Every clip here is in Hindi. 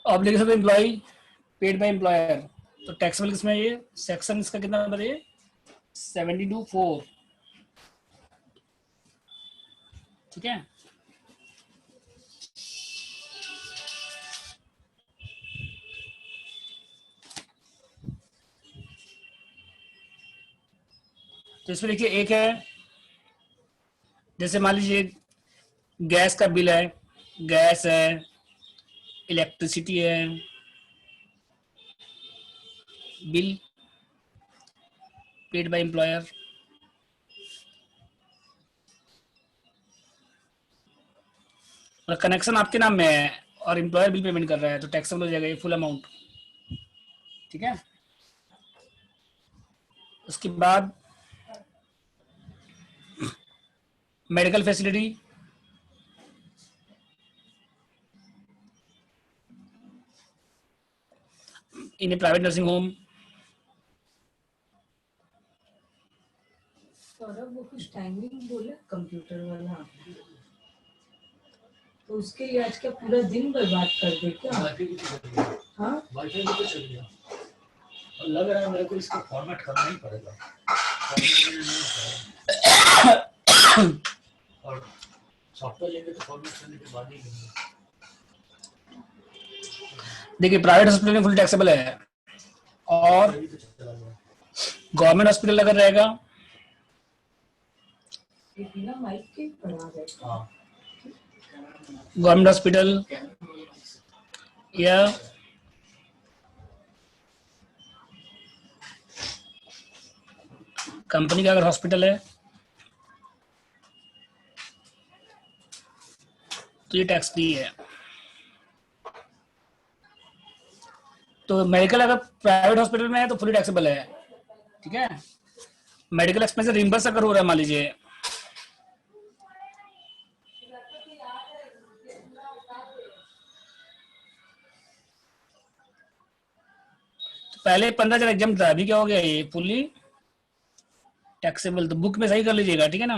Obligation of employ paid by employer, तो टैक्सेबल किसमें ये सेक्शन इसका कितना नंबर है 72(4), ठीक है। तो इसमें देखिए एक है, जैसे मान लीजिए गैस का बिल है, गैस है, इलेक्ट्रिसिटी है, बिल पेड बाय एम्प्लॉयर, और कनेक्शन आपके नाम में है और एम्प्लॉयर बिल पेमेंट कर रहा है तो टैक्सेबल हो जाएगा ये फुल अमाउंट, ठीक है। उसके बाद मेडिकल फैसिलिटी, इन ए प्राइवेट नर्सिंग होम, सौरभ वो कुछ टाइमिंग बोले कंप्यूटर वाला, तो उसके लिए आज का पूरा दिन बर्बाद कर दे क्या? हाँ वाईफाई भी तो चल गया और लग रहा है मेरे को इसका फॉर्मेट करना ही पड़ेगा और सॉफ्टवेयर लेंगे तो फॉर्मेट करने के बाद ही लेंगे। देखिए प्राइवेट हॉस्पिटल में फुल टैक्सेबल है और गवर्नमेंट हॉस्पिटल अगर रहेगा बिना माइक के पढ़ा रहे। हाँ गवर्नमेंट हॉस्पिटल या कंपनी का अगर हॉस्पिटल है तो ये टैक्स फ्री है। तो मेडिकल अगर प्राइवेट हॉस्पिटल में है तो फुली टैक्सेबल है, ठीक है। मेडिकल एक्सपेंस रिम्बर्स अगर हो रहा है मान लीजिए, तो पहले 15,000 एग्जाम था, अभी क्या हो गया ये फुली टैक्सेबल। तो बुक में सही कर लीजिएगा, ठीक है ना।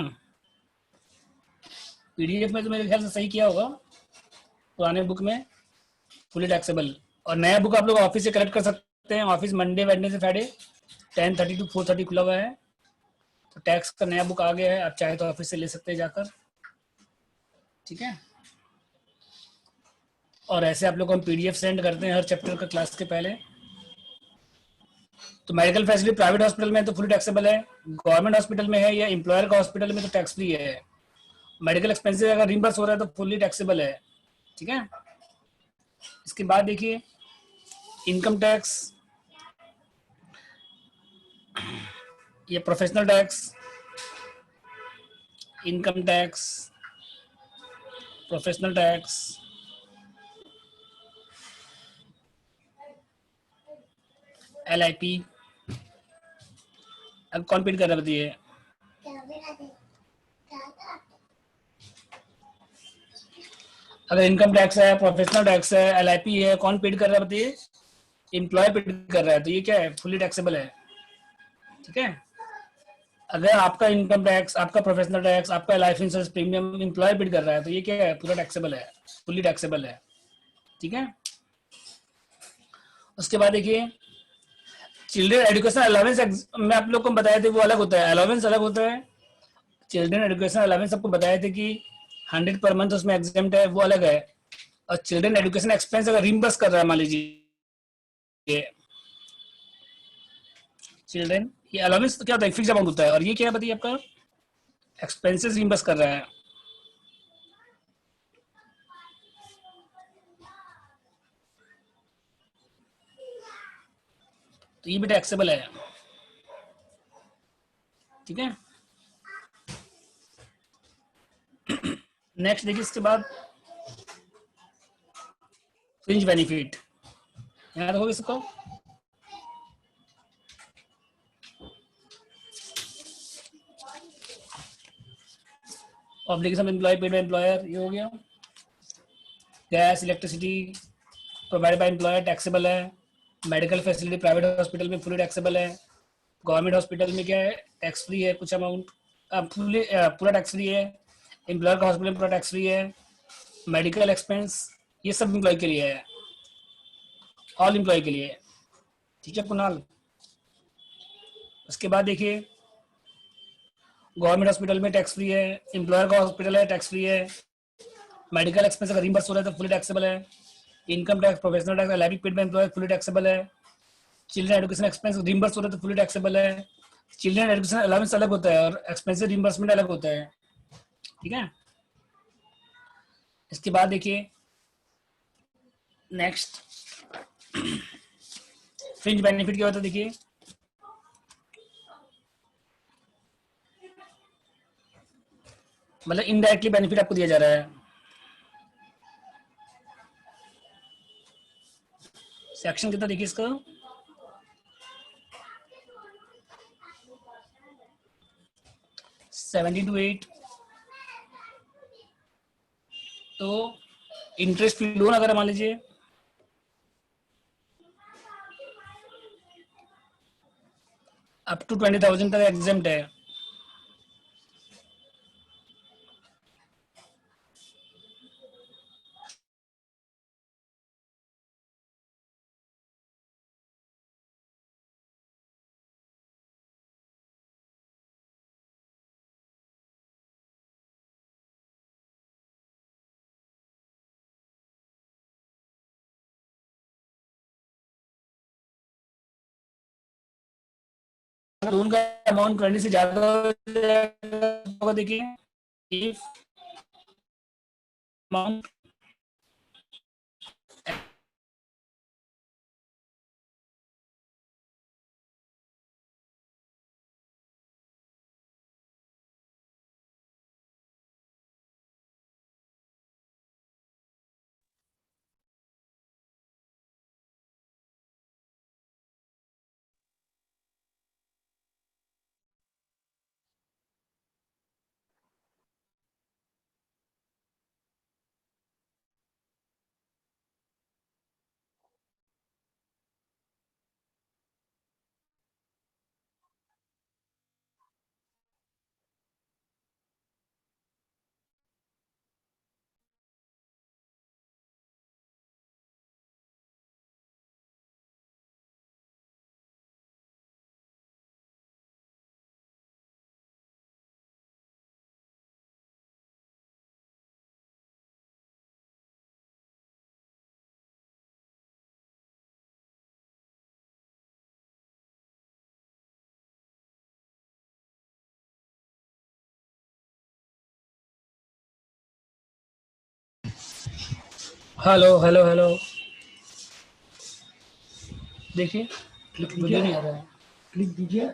पीडीएफ में तो मेरे ख्याल से सही किया होगा, पुराने बुक में फुली टैक्सेबल। और नया बुक आप लोग ऑफिस से कलेक्ट कर सकते हैं। Office Monday Wednesday Friday 10:30 to 4:30 खुला हुआ है। तो टैक्स का नया बुक आ गया है, आप चाहे तो ऑफिस से ले सकते हैं जाकर, ठीक है। और ऐसे आप लोग को हम पीडीएफ सेंड करते हैं हर चैप्टर का क्लास के पहले। तो मेडिकल फैसिलिटी प्राइवेट हॉस्पिटल में तो फुली टैक्सेबल है, गवर्नमेंट हॉस्पिटल में है या एम्प्लॉयर का हॉस्पिटल में तो टैक्स फ्री है। मेडिकल एक्सपेंसेस अगर रिम्बर्स हो रहा है तो फुली टैक्सेबल है, ठीक है। इसके बाद देखिए इनकम टैक्स, ये professional tax, income tax, professional tax, LIP। अब कौन पेड कर रहा है बताइए? अगर इनकम टैक्स है, प्रोफेशनल टैक्स है, LIP है, कौन पेड कर रहा है बताइए? एम्प्लॉय पेड कर रहा है, तो ये क्या है? फुली टैक्सेबल है, ठीक है। अगर आपका इनकम टैक्स, आपका प्रोफेशनल टैक्स, आपका life insurance premium employ paid कर रहा है तो ये क्या है? पूरा टैक्सेबल है, फुली टैक्सेबल है, ठीक है। उसके बाद देखिए चिल्ड्रन एजुकेशन अलाउंस में आप लोग को बताए थे वो अलग होता है, अलाउंस अलग होता है। चिल्ड्रन एजुकेशन अलाउंस आपको बताए थे कि 100 पर मंथ उसमें एग्जाम्प्ट है, वो अलग है। और चिल्ड्रन एजुकेशन एक्सपेंस अगर रिम्बर्स कर रहा है मान लीजिए चिल्ड्रन, ये अलाउंस तो क्या होता है? फिक्स अमाउंट होता है। और ये क्या है बताइए? आपका एक्सपेंसेस रिम्बर्स कर रहा है, तो ये भी टैक्सेबल है, ठीक है। नेक्स्ट देखिए इसके बाद फ्रिंज बेनिफिट, यहाँ देखोगे इसको, obligation employ paid by employer, ये हो गया। Gas electricity provide by employer taxable है। मेडिकल फैसिलिटी प्राइवेट हॉस्पिटल में फुली टैक्सेबल है। गवर्नमेंट हॉस्पिटल में क्या है? टैक्स फ्री है कुछ अमाउंट, पूरा टैक्स फ्री है। एम्प्लॉयर का हॉस्पिटल में पूरा टैक्स फ्री है। मेडिकल एक्सपेंस ये सब एम्प्लॉय के लिए है, ऑल एम्प्लॉय के लिए। ठीक है कुणाल। उसके बाद देखिए गवर्नमेंट हॉस्पिटल में टैक्स फ्री है, एम्प्लॉयर का हॉस्पिटल है टैक्स फ्री है, मेडिकल एक्सपेंस अगर रिम्बर्स हो रहा है तो फुली टैक्सेबल है, income tax professional tax LIP paid by employer fully taxable है, चिल्ड्रन एजुकेशन एक्सपेंस रिम्बर्स हो रहा है तो फुली टैक्सेबल है। चिल्ड्रन एजुकेशन अलाउंस अलग होता है और एक्सपेंसिव रिम्बर्समेंट अलग होता है। ठीक है। इसके बाद देखिए नेक्स्ट फ्रिंज बेनिफिट क्या होता है। देखिए मतलब इनडायरेक्टली बेनिफिट आपको दिया जा रहा है। सेक्शन कितना देखिए इसका 17 to 8। तो इंटरेस्ट फ्री लोन अगर मान लीजिए अप टू 20,000 तक एग्जेम्प्ट है। लोन का अमाउंट 20 से ज्यादा होगा देखिए if amount hello hello hello देखिए क्लिक वीडियो नहीं दीजिए, आ रहा है। क्लिक दीजिए,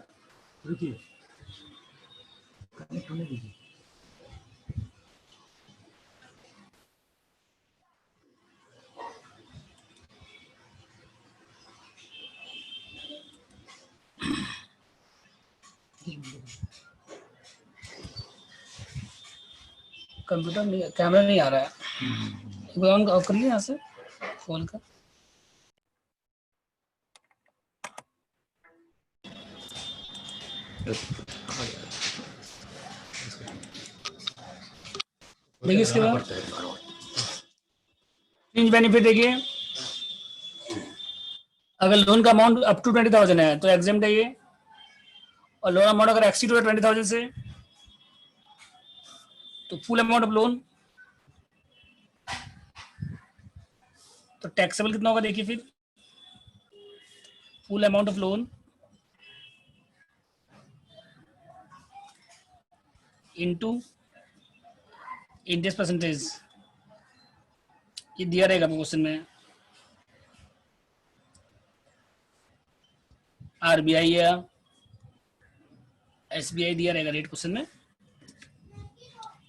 रुकिए, कनेक्ट होने दीजिए। कंप्यूटर नहीं कैमरा नहीं आ रहा है। ऑन ऑफ करिए यहाँ से फोन का। देखिए इसके बाद फ्रिंज बेनिफिट देखिए अगर लोन का अमाउंट अप टू 20,000 है तो एग्जाम है ये, और लोन अमाउंट अगर एक्सीड हुआ 20,000 से तो फुल अमाउंट ऑफ लोन। तो टैक्सेबल कितना होगा देखिए फिर full amount of loan into interest percentage. ये दिया रहेगा क्वेश्चन में, आरबीआई या एसबीआई दिया रहेगा रेट क्वेश्चन में।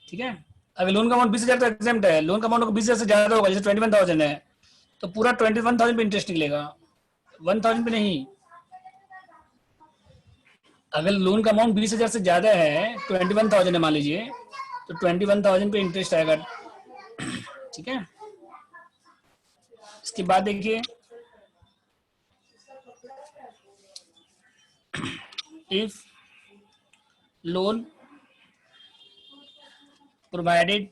ठीक है। अगर लोन का अमाउंट 20,000 तो एग्जाम्प्ट है, लोन का अमाउंट 20,000 से ज्यादा होगा, जैसे 21,000 है तो पूरा 21,000 पे इंटरेस्ट निकलेगा, 1,000 पे नहीं। अगर लोन का अमाउंट 20,000 से ज्यादा है 21,000 है मान लीजिए तो 21,000 पे इंटरेस्ट आएगा। ठीक है। इसके बाद देखिए if loan provided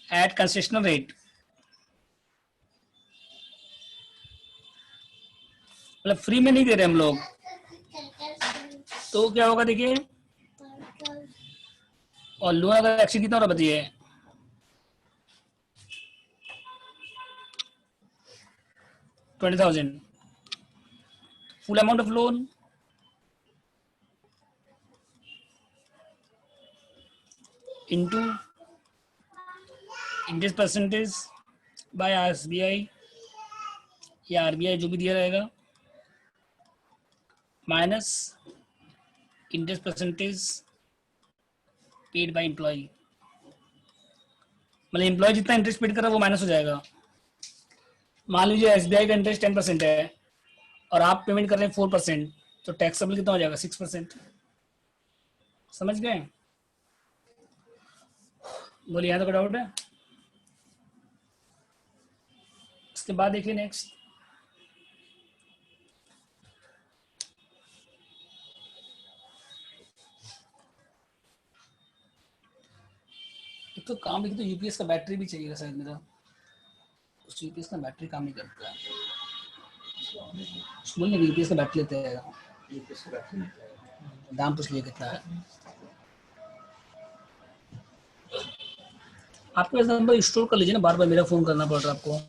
eight concessional rate मतलब फ्री में नहीं दे रहे हम लोग, तो क्या होगा देखिए। और लोन अगर एक्चुअली कितना हो रहा बताइए, 20,000 full amount of loan into interest percentage by SBI या आरबीआई जो भी दिया रहेगा, minus interest percentage paid by employ. मतलब एम्प्लॉय जितना इंटरेस्ट पेड कर रहा है वो माइनस हो जाएगा। मान लीजिए एसबीआई का इंटरेस्ट 10% है और आप पेमेंट कर रहे हैं 4%, तो टैक्सेबल कितना हो जाएगा 6%। समझ गए? बोलिए, यहाँ तो डाउट है? इसके बाद देखिए नेक्स्ट, एक तो काम, एक तो यूपीएस का बैटरी भी चाहिए शायद मेरा, उस यूपीएस का बैटरी काम नहीं करता है। बोलिए यूपीएस का बैटरी लेते हैं, दाम पूछ लिए कितना है। आपको ऐसा नंबर स्टोर कर लीजिए ना, बार बार मेरा फोन करना पड़ रहा है आपको।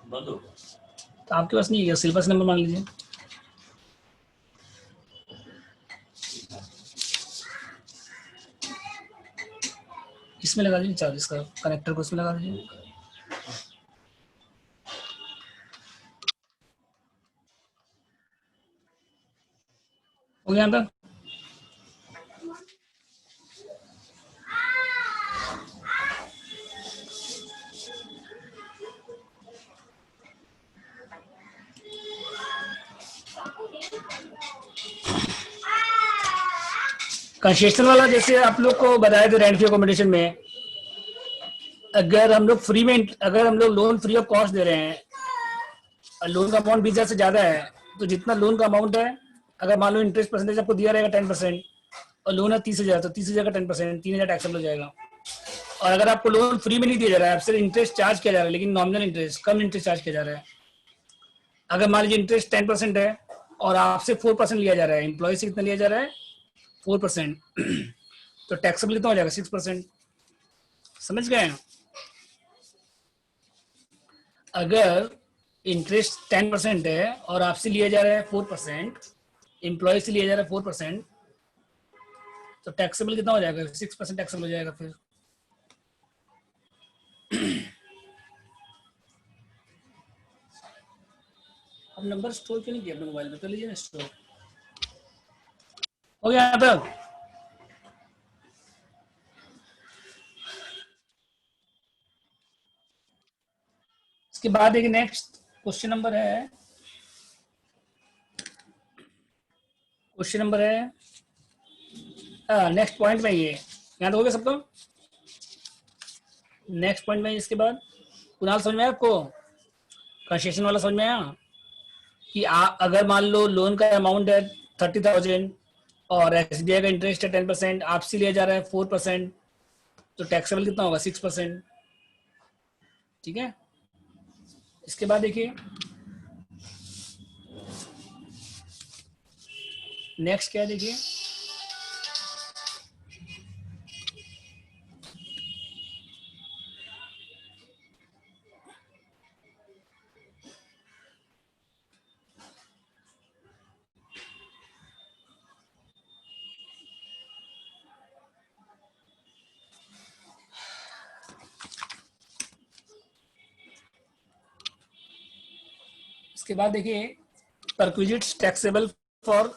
बंद हो। तो आपके पास नहीं है, सिलेबस नंबर मांग लीजिए। इसमें लगा दीजिए चार्ज, इसका कनेक्टर को इसमें लगा दीजिए। हो गया यहाँ तक? कंसेशन वाला जैसे आप लोग को बताया था रेंट फ्री अकोमोडेशन में, अगर हम लोग फ्री में, अगर हम लोग लोन फ्री ऑफ कॉस्ट दे रहे हैं और लोन का अमाउंट 20,000 से ज्यादा है, तो जितना लोन का अमाउंट है, अगर मान लो इंटरेस्ट परसेंटेज आपको दिया रहेगा 10% और लोन है 30,000, तो 30,000 का 10% 3,000 टैक्सेबल हो जाएगा। और अगर आपको लोन फ्री में नहीं दिया जा रहा है, आपसे इंटरेस्ट चार्ज किया जा रहा है, लेकिन नॉमिनल इंटरेस्ट, कम इंटरेस्ट चार्ज किया जा रहा है। अगर मान लीजिए इंटरेस्ट 10% है और आपसे 4% लिया जा रहा है, एम्प्लॉय से कितना लिया जा रहा है 4%, तो टैक्सेबल कितना हो जाएगा 6%। समझ गए? अगर इंटरेस्ट 10% है और आपसे लिया जा रहा है 4%, एम्प्लॉय से लिया जा रहा है 4%, तो टैक्सेबल कितना हो जाएगा 6% टैक्सेबल हो जाएगा। फिर अब नंबर स्टोर क्यों नहीं किया अपने मोबाइल में, कर लीजिए ना स्टोर। हो गया यहाँ तक? इसके बाद देखिए नेक्स्ट क्वेश्चन नंबर है, क्वेश्चन नंबर है नेक्स्ट पॉइंट में ये यहाँ तो हो गया सबका। नेक्स्ट पॉइंट में इसके बाद कुणाल समझ में आया आपको? कंसेशन वाला समझ में आया कि आप अगर मान लो लोन का अमाउंट है 30,000 और एसबीआई का इंटरेस्ट है 10%, आपसे लिया जा रहा है 4%, तो टैक्सेबल कितना होगा 6%। ठीक है? इसके बाद देखिए नेक्स्ट क्या है, देखिए इसके बाद देखिए परक्विजिट्स टैक्सेबल फॉर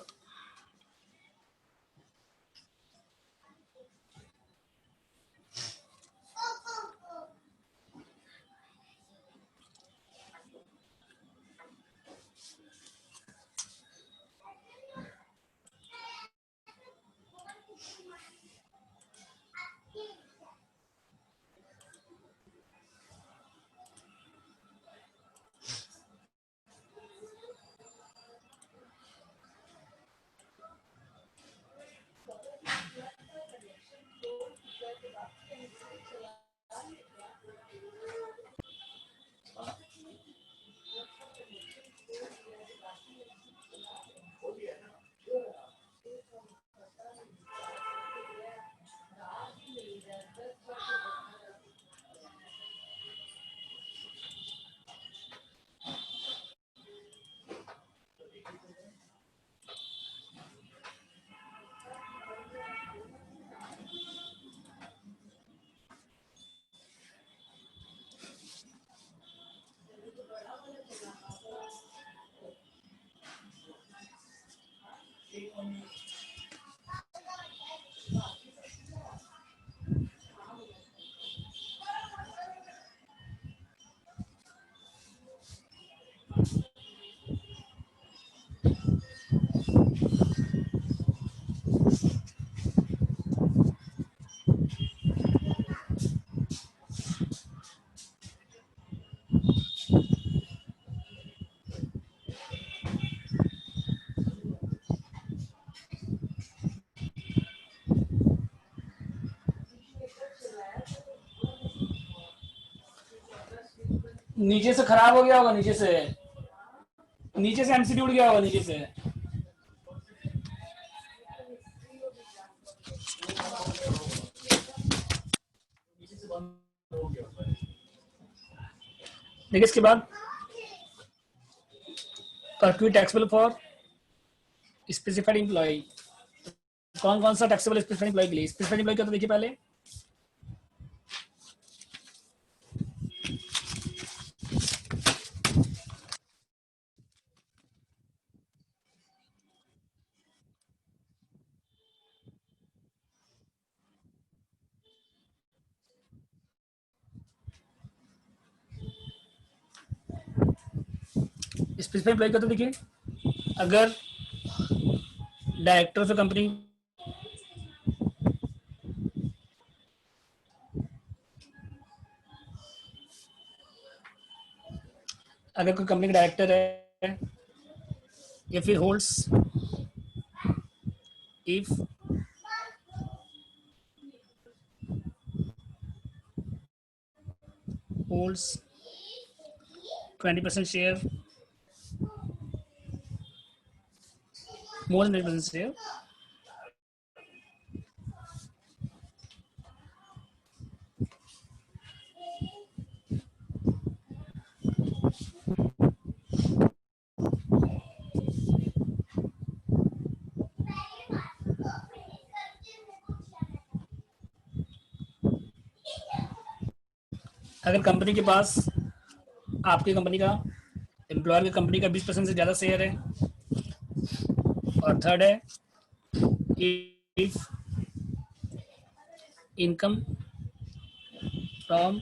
नीचे से खराब हो गया होगा, नीचे से एमसीडी उड़ गया होगा नीचे से। देखिए इसके बाद पर्क्यू टैक्सेबल फॉर स्पेसिफाइड एम्प्लॉय। कौन कौन सा टैक्सेबल स्पेसिफाइड एम्प्लॉय के लिए? स्पेसिफाइड एम्प्लॉय क्या, तो देखिए पहले स्पेसिफाइड एम्प्लॉय का, तो देखिए अगर डायरेक्टर ऑफ कंपनी अगर कोई कंपनी का डायरेक्टर है या फिर holds if holds 20% share, more than 20% share, अगर कंपनी के पास आपकी कंपनी का एम्प्लॉयर की कंपनी का 20% से ज़्यादा शेयर है, और थर्ड है if income from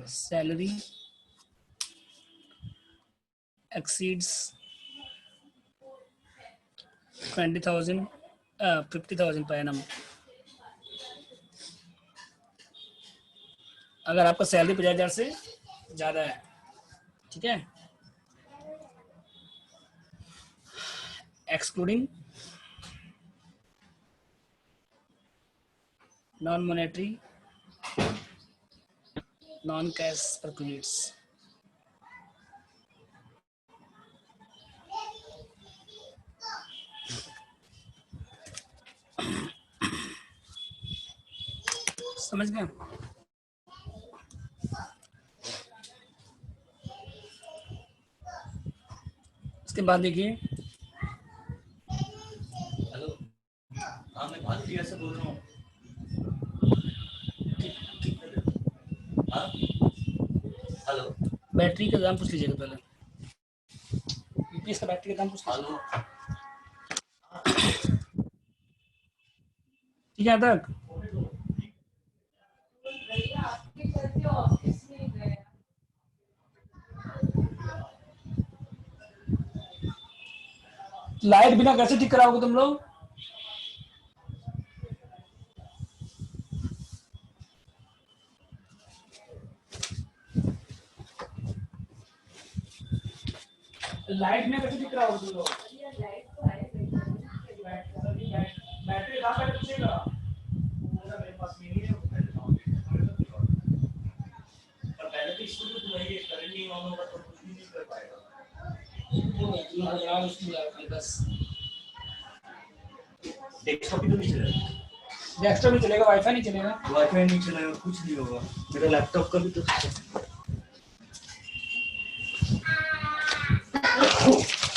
salary exceeds 50,000 per annum। अगर आपका सैलरी 50,000 से ज़्यादा है, ठीक है, excluding non monetary non cash perquisites. समझ गए? इसके बाद देखिए हेलो, हाँ मैं भारतीय से बोल रहा हूँ। हाँ हेलो, बैटरी का दाम पूछ लीजिएगा पहले, यूपीएस का बैटरी का दाम पूछ लीजिए। हेलो, ठीक है तक भैया आपके चलते ऑफिस में गए। लाइट बिना कैसे ठीक कराओगे तुम लोग? लाइट में कैसे ठीक कराओगे तुम लोग? बैटरी कहाँ पे पूछेगा? मेरे पास नहीं है, पर पहले तो स्कूल में तुम्हारी करंट नहीं ऑन होगा तो कुछ भी नहीं कर पाएगा। वो लगाओ उसमें लगाओ बस। डेस्कटॉप भी तो नहीं चलेगा, डेस्कटॉप नहीं चलेगा, वाईफाई नहीं चलेगा। वाईफाई नहीं चलेगा, कुछ नहीं होगा। मेरा लैपटॉप का भी तो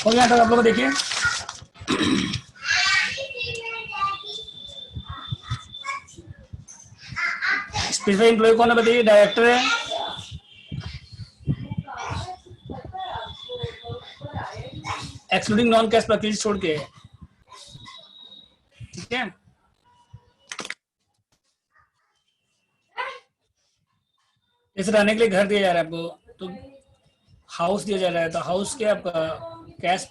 हो गया था आप लोग देखिए, स्पेसिफाइड एम्प्लॉय कौन है बताइए? डायरेक्टर है, एक्सक्लूडिंग नॉन कैश परचेज छोड़ के, ठीक है। जैसे रहने के लिए घर दिया जा रहा है आपको, तो हाउस दिया जा रहा है, तो हाउस के आपका कैश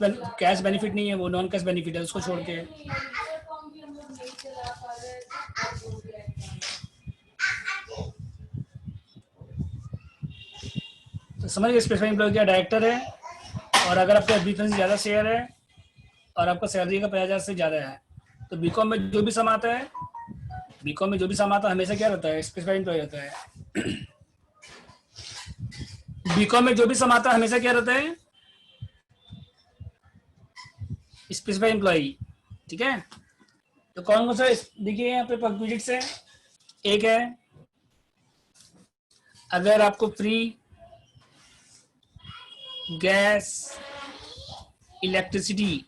बेनिफिट नहीं है, वो नॉन कैश बेनिफिट है, उसको छोड़ के। तो समझ गए, स्पेसिफाइड एम्प्लॉय क्या? डायरेक्टर है, और अगर आपका 20% से ज़्यादा शेयर है और आपका सैलरी का 50,000 से ज़्यादा है, तो बीकॉम में जो भी सम आता है, बीकॉम में जो भी सम आता है हमेशा क्या रहता है? स्पेसिफाइड एम्प्लॉय रहता है। बीकॉम में जो भी सम आता है हमेशा क्या रहता है, स्पेसिफाइड एम्प्लॉई। ठीक है, तो कौन कौन सा देखिए यहाँ पे परक्विजिट्स है। एक है अगर आपको free gas electricity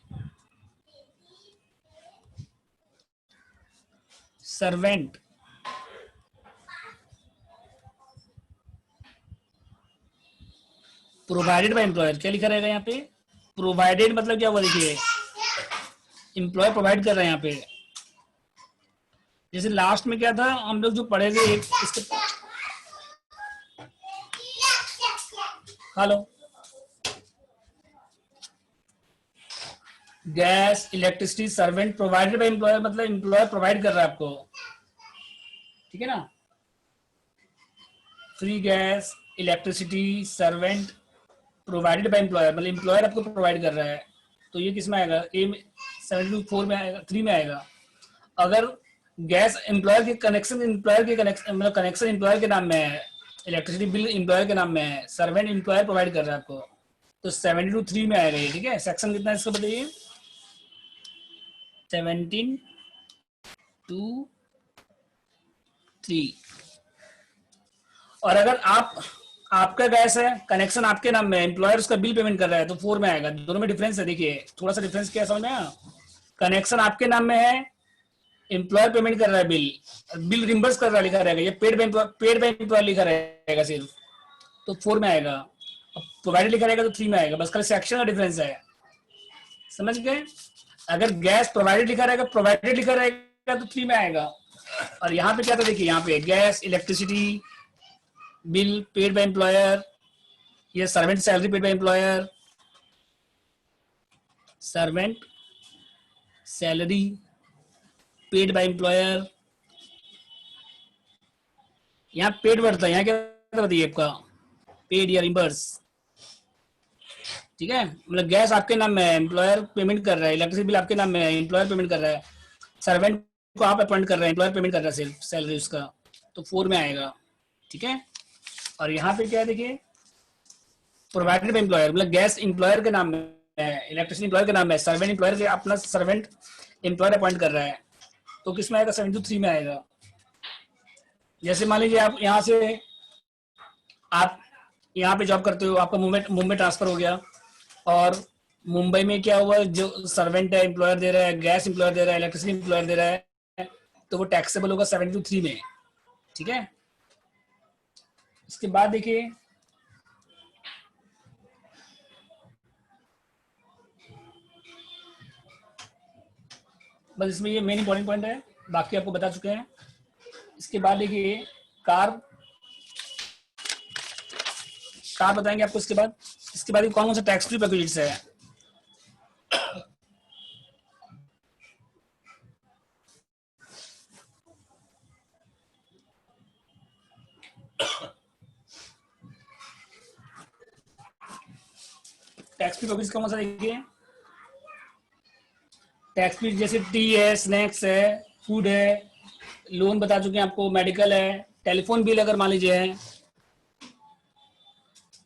servant provided by employer, क्या लिखा रहेगा यहाँ पे, प्रोवाइडेड मतलब क्या हुआ देखिए, एम्प्लॉयर प्रोवाइड कर रहे हैं यहाँ पे। जैसे लास्ट में क्या था हम लोग जो पढ़े थे, एक इसके, hello, gas electricity servant provided by employer, मतलब एम्प्लॉयर प्रोवाइड कर रहा है आपको, ठीक है ना। Free gas electricity servant provided by employer, मतलब एम्प्लॉयर आपको प्रोवाइड कर रहा है। तो ये किस में आएगा, ए में 74 में आएगा, 3 में आएगा। अगर गैस एम्प्लॉयर के कनेक्शन, एम्प्लॉयर के कनेक्शन मतलब कनेक्शन एम्प्लॉयर के नाम में है, इलेक्ट्रिसिटी बिल एम्प्लॉयर के नाम में है, सर्वेंट एम्प्लॉयर प्रोवाइड कर रहा है आपको, तो 72 3 में आएगा ये। ठीक है, सेक्शन कितना है इसका बताइए, 17(2)(3। और अगर आपका गैस है, कनेक्शन आपके नाम में, एम्प्लॉयर उसका बिल पेमेंट कर रहा है, तो 4 में आएगा। दोनों में डिफरेंस है, देखिए थोड़ा सा डिफरेंस क्या समझ में आया। कनेक्शन आपके नाम में है, एम्प्लॉयर पेमेंट कर रहा है, बिल रिम्बर्स कर रहा है लिखा रहेगा, ये पेड बाय एम्प्लॉयर लिखा रहेगा सिर्फ, तो 4 में आएगा। प्रोवाइडेड लिखा रहेगा तो 3 में आएगा, बस कल सेक्शन का डिफरेंस है, समझ गए। अगर गैस प्रोवाइडेड लिखा रहेगा तो 3 में आएगा। और यहाँ पे क्या था देखिए, यहाँ पे gas electricity bill paid by employer, ये servant salary paid by employer, servant salary paid by employer, यहाँ पेड बढ़ता है, यहाँ क्या बताइए आपका, पेड या रिम्बर्स। ठीक है, मतलब गैस आपके नाम में है, एम्प्लॉयर पेमेंट कर रहा है, इलेक्ट्रिसिटी बिल आपके नाम में है, एम्प्लॉयर पेमेंट कर रहा है, सर्वेंट को आप अपॉइंट कर रहे हैं, एम्प्लॉयर पेमेंट कर रहा है सिर्फ सैलरी उसका, तो 4 में आएगा। ठीक है, और यहाँ पे क्या है देखिए, प्रोवाइडेड बाय एम्प्लॉयर, मतलब गैस एम्प्लॉयर के नाम में है, इलेक्ट्रिसिटी एम्प्लॉयर के नाम में है, सर्वेंट एम्प्लॉयर के अपना सर्वेंट एम्प्लॉयर अपॉइंट कर रहा है, तो किस में आएगा, 72 3 में आएगा। जैसे मान लीजिए आप यहाँ पे जॉब करते हो, आपका मुंबई ट्रांसफर हो गया, और मुंबई में क्या हुआ, जो सर्वेंट है एम्प्लॉयर दे रहा है, गैस एम्प्लॉयर दे रहा है, इलेक्ट्रिसिटी एम्प्लॉयर दे रहा है, तो वो टैक्सेबल होगा 72 3 में। ठीक है, इसके बाद देखिए, बस इसमें ये मेन इंपॉर्टेंट पॉइंट है, बाकी आपको बता चुके हैं। इसके बाद देखिए, कार कार बताएंगे आपको। इसके बाद कौन कौन सा टैक्स फ्री पैकेजेस है। टैक्स फ्री पैकेज कौन सा देखिए, टैक्स फ्री जैसे टी है, स्नैक्स है, फूड है, लोन बता चुके हैं आपको, मेडिकल है, टेलीफोन बिल अगर मान लीजिए है,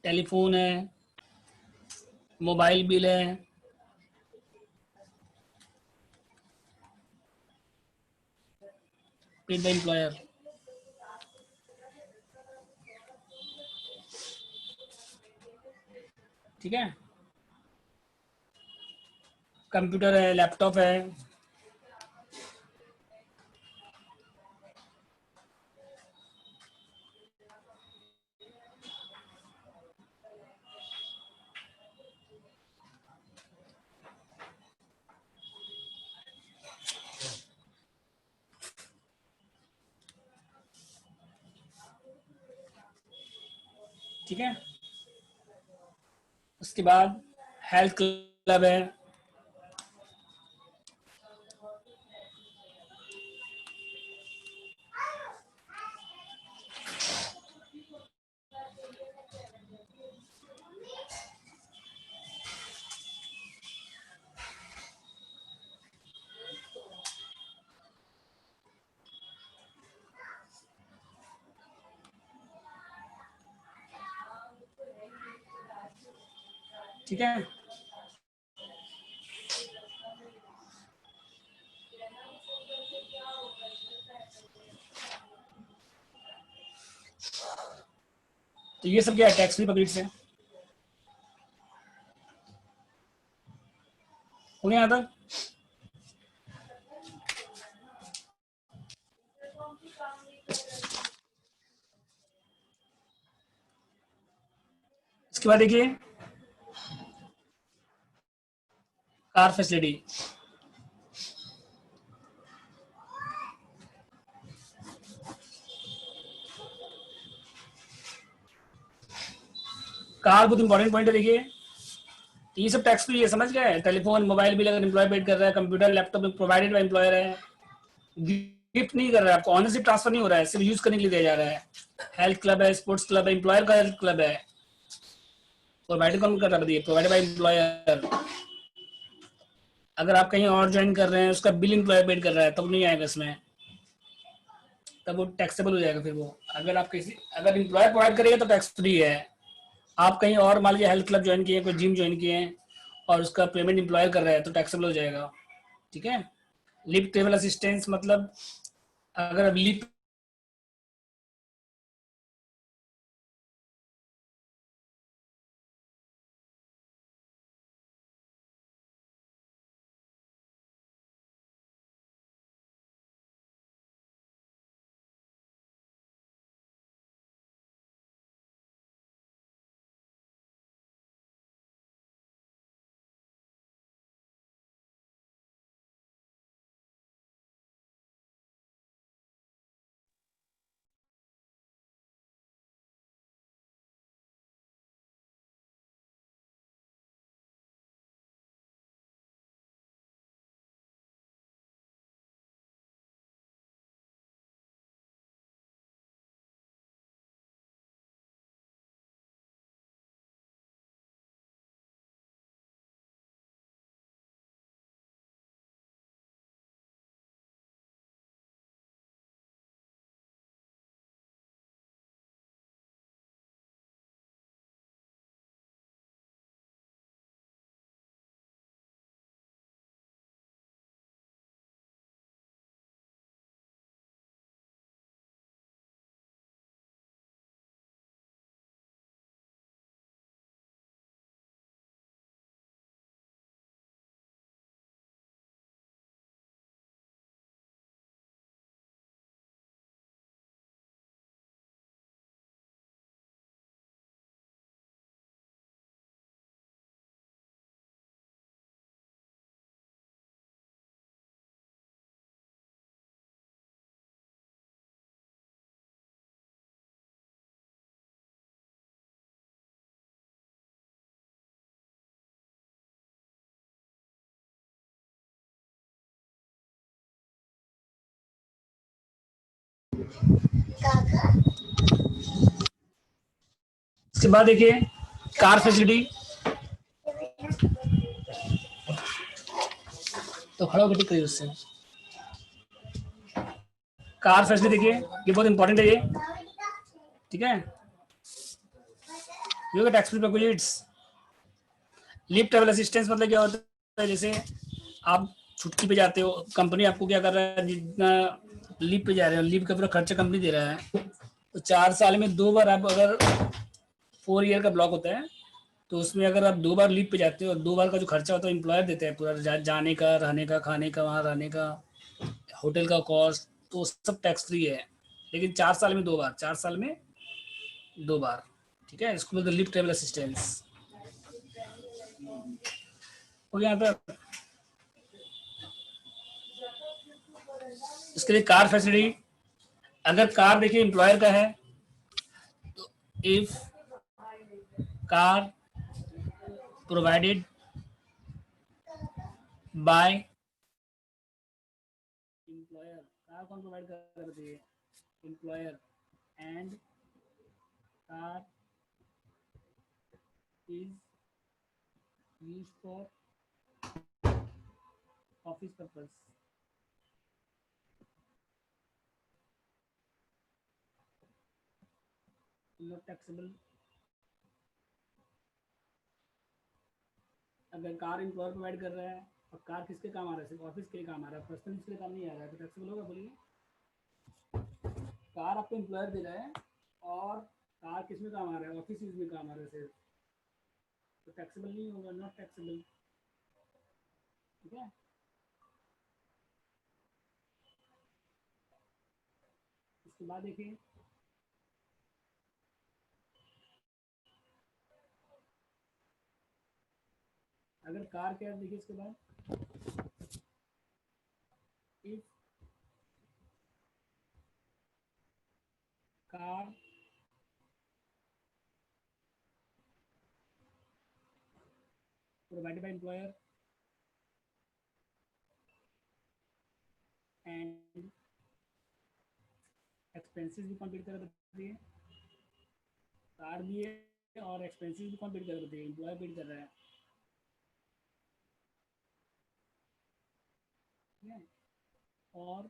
टेलीफोन है, मोबाइल बिल है, पेड बाय एम्प्लॉयर। ठीक है, कंप्यूटर है, लैपटॉप है। ठीक है, उसके बाद हेल्थ क्लब है। ठीक है। तो ये सब क्या है, टैक्स फ्री पब्लिक से हो गया यहाँ तक। इसके बाद देखिए कार फैसिलिटी। कार बहुत इंपॉर्टेंट पॉइंट है। देखिए ये सब टैक्स फ्री है, समझ गए। टेलीफोन मोबाइल बिल अगर एम्प्लॉय पेड कर रहा है, computer laptop provided by employer है, गिफ्ट नहीं कर रहा है आपको, ऑनरशिप ट्रांसफर नहीं हो रहा है, सिर्फ यूज करने के लिए दिया जा रहा है। हेल्थ क्लब है, स्पोर्ट्स क्लब है, एम्प्लॉयर का हेल्थ क्लब है, प्रोवाइडेड कौन कर रहा है, प्रोवाइडेड बाय एम्प्लॉयर। अगर आप कहीं और ज्वाइन कर रहे हैं, उसका बिल एम्प्लॉयर पेड कर रहा है, तब नहीं आएगा इसमें, तब वो टैक्सेबल हो जाएगा। फिर वो अगर आप किसी अगर एम्प्लॉयर प्रोवाइड करेगा तो टैक्स फ्री है। आप कहीं और मान लीजिए हेल्थ क्लब ज्वाइन किए, कोई जिम ज्वाइन किए हैं और उसका पेमेंट एम्प्लॉयर कर रहा है तो टैक्सेबल हो जाएगा। ठीक है। लीव ट्रेवल असिस्टेंस मतलब अगर अब लीव इसके बाद देखिए कार फैसिलिटी। तो खड़ा होकर टिक करिए उससे। कार फैसिलिटी देखिए ये बहुत इंपॉर्टेंट है ये। ठीक है। ये tax free privileges. Leave travel assistance मतलब क्या होता है, जैसे आप छुट्टी पे जाते हो, कंपनी आपको क्या कर रहा है, जितना लीव पे जा रहे हो लीव का पूरा खर्चा कंपनी दे रहा है। तो 4 साल में 2 बार आप अगर 4 ईयर का ब्लॉक होता है तो उसमें अगर आप 2 बार लीव पे जाते हो और 2 बार का जो खर्चा होता है एम्प्लॉयर देते हैं पूरा, जाने का, रहने का, खाने का, वहाँ रहने का, होटल का कॉस्ट, तो सब टैक्स फ्री है। लेकिन 4 साल में 2 बार, 4 साल में 2 बार। ठीक है। इसको बोलते लिव ट्रेवल असिस्टेंस। हो गया यहाँ पर। इसके लिए कार फैसिलिटी, अगर कार देखिए एम्प्लॉयर का है तो if car provided by employer, car कौन प्रोवाइड कर रही है, employer, and car is use for office purpose, not taxable अगर कार एम्प्लॉयर प्रोवाइड कर रहा है और कार किसके काम आ रहा है, सिर्फ ऑफिस के लिए काम आ रहा है, पर्सनल यूज के लिए काम नहीं आ रहा है, तो टैक्सेबल होगा? बोलिए। कार आपको एम्प्लॉयर दे रहा है और कार किस में काम आ रहा है, ऑफिस यूज में काम आ रहा है सिर्फ, तो टैक्सेबल नहीं होगा, नॉट टैक्सेबल। ठीक है। इसके बाद देखिए, अगर कार क्या है, देखिए इसके बाद, if car provided by employer and expenses भी कौन पेड कर रहा है बताइए? कार भी है और एक्सपेंसेस भी कौन पेड कर रहा है बताइए? एम्प्लॉयर पेड कर रहा है। ठीक है। और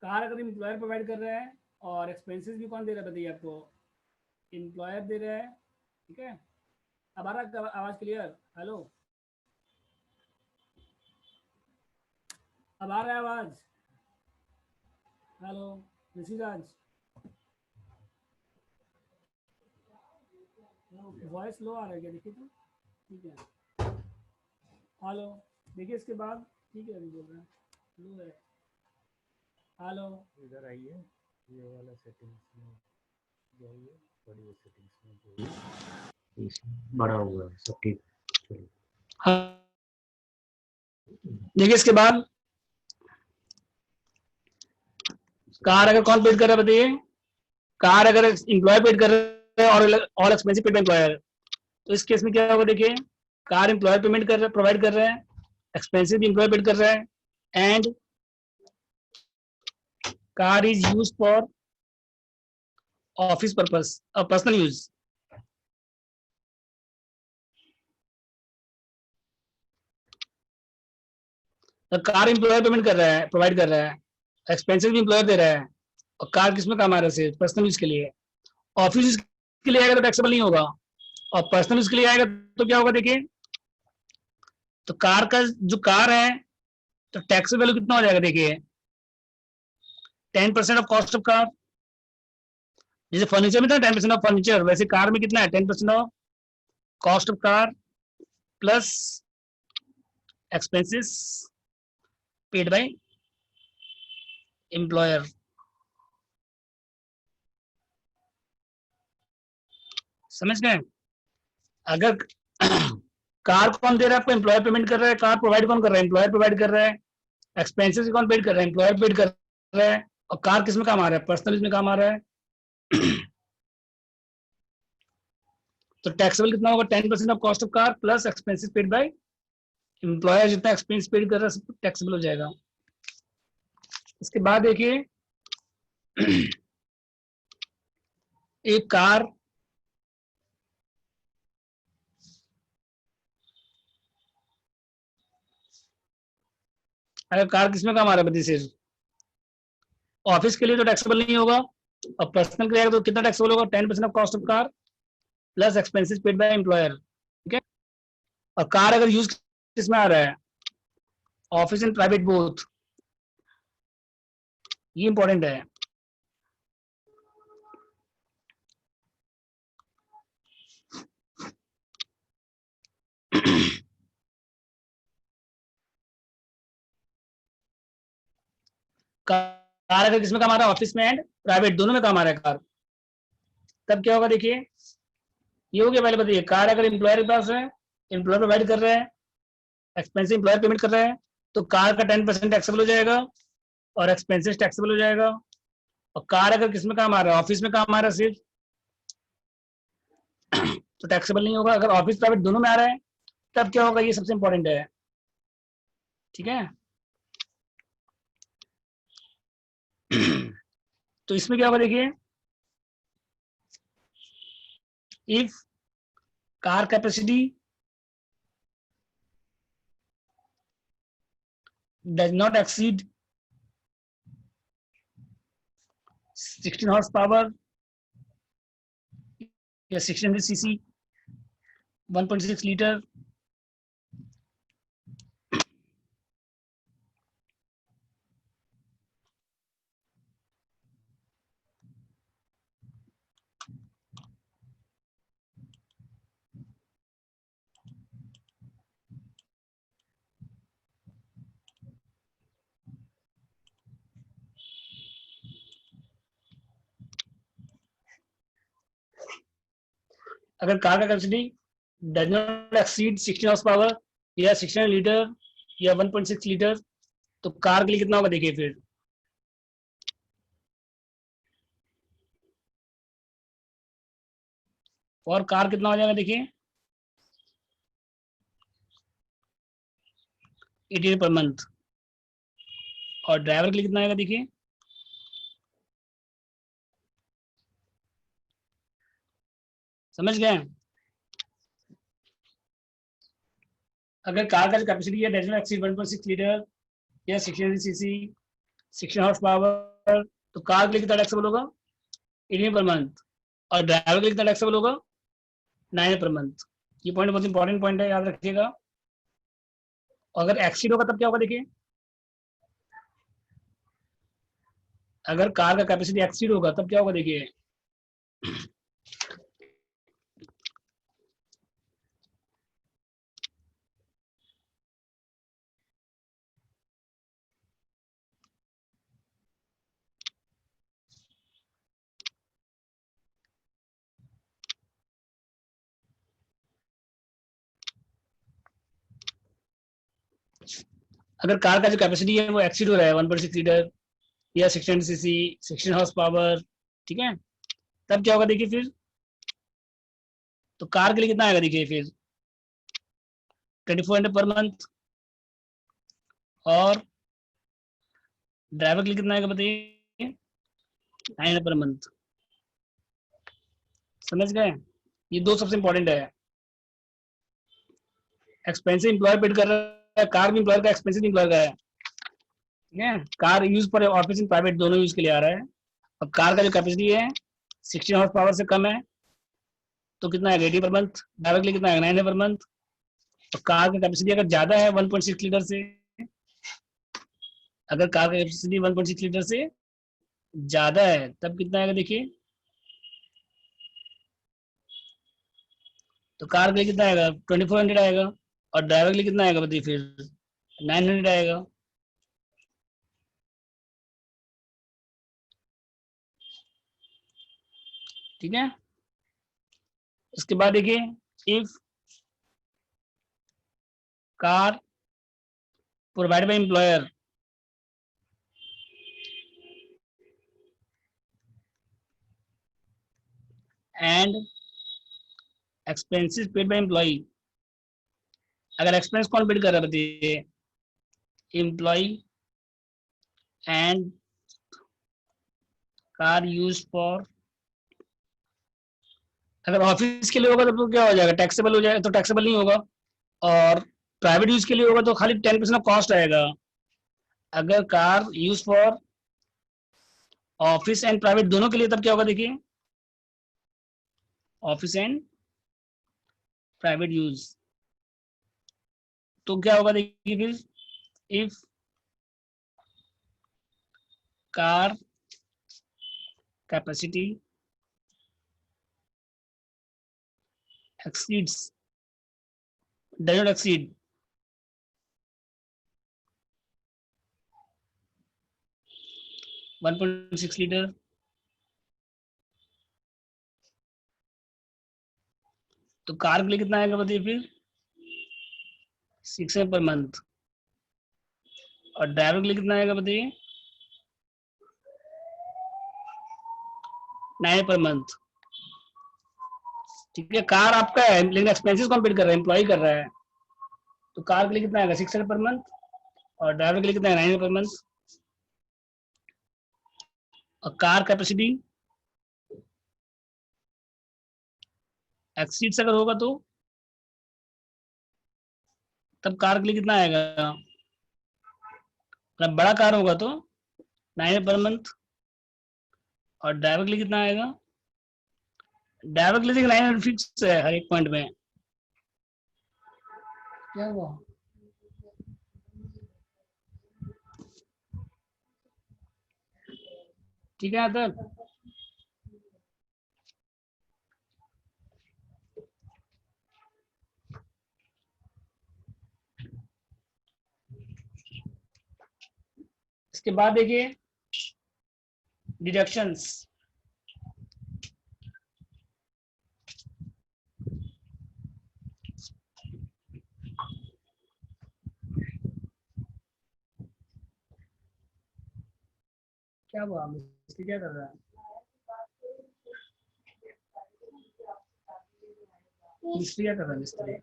कार अगर एम्प्लॉयर प्रोवाइड कर रहा है और एक्सपेंसेस भी कौन दे रहा है बताइए आपको? एम्प्लॉयर दे रहा है। ठीक है। अब आ रहा है आवाज क्लियर? हेलो, अब आ रहा है आवाज? हेलो ऋषिराज, वॉइस लो आ रहा है क्या? देखिए तो। ठीक है। हेलो, देखिए इसके बाद। ठीक है, अभी बोल रहे हैं लो है। हेलो, इधर आइए, ये वाला सेटिंग्स में जाइए, बड़ी सेटिंग्स में जाइए, इसमें बड़ा हुआ है सब ठीक। चलिए हाँ, देखिए इसके बाद, कार अगर कौन पेड कर रहा है बताइए? कार अगर एम्प्लॉयर पेड कर रहा है और all expensive paid by employer, तो इस केस में क्या होगा देखिए, कार एम्प्लॉयर पेमेंट कर रहा है, प्रोवाइड कर रहा है, एक्सपेंसिव भी एम्प्लॉयर पेड कर रहा है, and car is use for office purpose और पर्सनल यूज। तो कार एम्प्लॉयर पेमेंट कर रहा है, प्रोवाइड कर रहा है, एक्सपेंसिव भी एम्प्लॉयर दे रहा है, और कार किसमें काम आ रहा है? पर्सनल यूज के लिए। ऑफिस यूज के लिए आएगा तो टैक्सेबल नहीं होगा, और पर्सनल यूज के लिए आएगा तो क्या होगा देखिए, तो कार का जो कार है, तो टैक्स वैल्यू कितना हो जाएगा देखिए, 10% ऑफ कॉस्ट ऑफ कार। जैसे फर्नीचर में था 10% ऑफ फर्नीचर, वैसे कार में कितना है? 10% of cost of car plus expenses paid by employer. समझ गए? अगर कार कौन दे रहा है आपको? एम्प्लॉयर पेमेंट कर रहा है। कार प्रोवाइड कौन कर रहा है? एम्प्लॉयर प्रोवाइड कर रहा है। एक्सपेंसेस कौन पेड कर रहा है? एम्प्लॉयर पेड कर रहा है। और कार किस में काम आ रहा है? पर्सनल में काम आ रहा है। तो टैक्सेबल कितना होगा? 10% of cost of car plus expenses paid by employer. जितना एक्सपेंस पेड कर रहा है सब टैक्सेबल हो जाएगा। इसके बाद देखिए, एक कार अगर कार किसमें काम आ रहा है बताइए? सिर्फ ऑफिस के लिए तो टैक्सेबल नहीं होगा, और पर्सनल के लिए तो कितना टैक्सेबल होगा? 10% of cost of car plus expenses paid by employer. ठीक है। और कार अगर यूज किसमें आ रहा है? Office and private both. ये इंपॉर्टेंट है। कार अगर किसमें काम आ रहा है? ऑफिस में एंड प्राइवेट दोनों में काम आ रहा है कार, तब क्या होगा देखिए, ये हो गया। पहले बताइए, कार अगर एम्प्लॉयर के पास है, एम्प्लॉयर प्रोवाइड कर रहा है, एक्सपेंसिव एम्प्लॉयर पेमेंट कर रहा है, तो कार का 10% टैक्सेबल हो जाएगा और एक्सपेंसिव टैक्सेबल हो जाएगा। और कार अगर किसमें काम आ रहा है? ऑफिस में काम आ रहा है सिर्फ, तो टैक्सेबल नहीं होगा। अगर ऑफिस प्राइवेट दोनों में आ रहा है तब क्या होगा? ये सबसे इंपॉर्टेंट है। ठीक है। तो इसमें क्या होगा देखिए, if car capacity does not exceed 16 horse power या 1600 cc, 1.6 लीटर। अगर कार का capacity does not exceed 16 horse power या 16 लीटर या 1.6 लीटर, तो कार के लिए कितना होगा देखिए फिर। और कार कितना हो जाएगा देखिए, 80 पर मंथ। और ड्राइवर के लिए कितना आएगा देखिए, समझ गए। अगर कार का जो कैपेसिटी है डज नॉट एक्सीड 1.6 लीटर या 16 सीसी 16 हॉर्स पावर, तो कार के लिए कितना टैक्सेबल होगा, 80 पर मंथ। और ड्राइवर के लिए कितना टैक्सेबल होगा, 9 पर मंथ। ये पॉइंट बहुत इंपॉर्टेंट पॉइंट है, याद रखिएगा। अगर एक्सीड होगा तब क्या होगा देखिए, अगर कार का कैपेसिटी एक्सीड होगा तब क्या होगा देखिए। अगर कार का जो कैपेसिटी है वो एक्सीड हो रहा है 1.6 लीटर या 16 सीसी 16 हॉर्स पावर, ठीक है, तब क्या होगा देखिए फिर। तो कार के लिए कितना आएगा देखिए फिर, 2400 पर मंथ। और ड्राइवर के लिए कितना आएगा बताइए, 900 पर मंथ। समझ गए। ये दो सबसे इंपॉर्टेंट है। एक्सपेंसिव इंप्लॉयर पेड कर रहा है, कार भी इंप्लॉयर का, एक्सपेंसिव इंप्लॉयर का है, ठीक है। कार यूज पर ऑफिस एंड प्राइवेट दोनों यूज के लिए आ रहा है। अब कार का जो कैपेसिटी है 16 हॉर्स पावर से कम है, तो कितना है 80 पर मंथ। ड्राइवर के लिए कितना है 900 पर मंथ। और कार का कैपेसिटी अगर ज्यादा है 1.6 लीटर से, अगर कार का कैपेसिटी 1.6 लीटर से ज्यादा है तब कितना आएगा देखिए। तो कार के लिए कितना आएगा 2400 आएगा। और ड्राइवर के लिए कितना आएगा बताइए फिर, 900 आएगा। ठीक है। इसके बाद देखिए, if car provide by employer and expenses paid by employ, अगर एक्सपेंस कौन पेड कर रहा है बताइए, employ and car use for, अगर ऑफिस के लिए होगा तो क्या हो जाएगा, टैक्सेबल हो जाएगा, तो टैक्सेबल नहीं होगा। और प्राइवेट यूज के लिए होगा तो खाली 10% ऑफ कॉस्ट आएगा। अगर car use for office and private दोनों के लिए तब क्या होगा देखिए, ऑफिस एंड प्राइवेट यूज, तो क्या होगा देखिए फिर, if car capacity exceeds does not exceed 1.6 litre, तो कार के लिए कितना आएगा बताइए फिर, 6 पर मंथ। और ड्राइवर के लिए कितना आएगा बताइए, 9 पर मंथ। ठीक है, कार आपका है लेकिन एक्सपेंसेस कौन पेड कर रहा है, एम्प्लॉय कर रहा है। तो कार के लिए कितना आएगा 600 पर मंथ। और ड्राइवर के लिए कितना है 9 पर मंथ। और कार कैपेसिटी एक्सीड्स अगर होगा तो तब कार के लिए कितना आएगा, मतलब बड़ा कार होगा तो 9 पर मंथ। और ड्राइवर के लिए कितना आएगा, ड्राइवर के लिए 900 फिक्स है हर एक पॉइंट में। क्या हुआ? ठीक है यहाँ तक? इसके बाद देखिए डिडक्शंस। क्या हुआ, मिस्त्री क्या कर रहा है? मिस्त्री क्या कर रहा है? मिस्त्री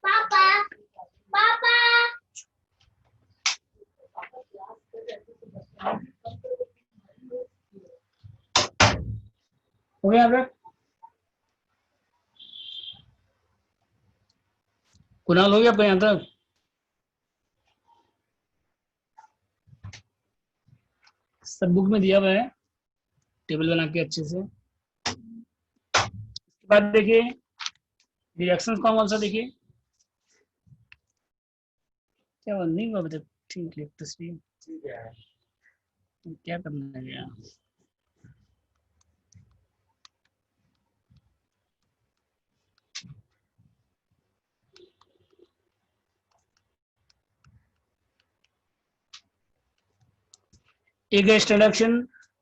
पापा पापा हो गया अगर? कुणाल हो गया आपका यहाँ तक? सब बुक में दिया हुआ है टेबल बना के अच्छे से। इसके बाद देखिए रिएक्शंस कौन कौन सा, देखिए क्या हुआ, नहीं हुआ बता? ठीक है, तस्वीर क्या करना गया? एक है इंट्रोडक्शन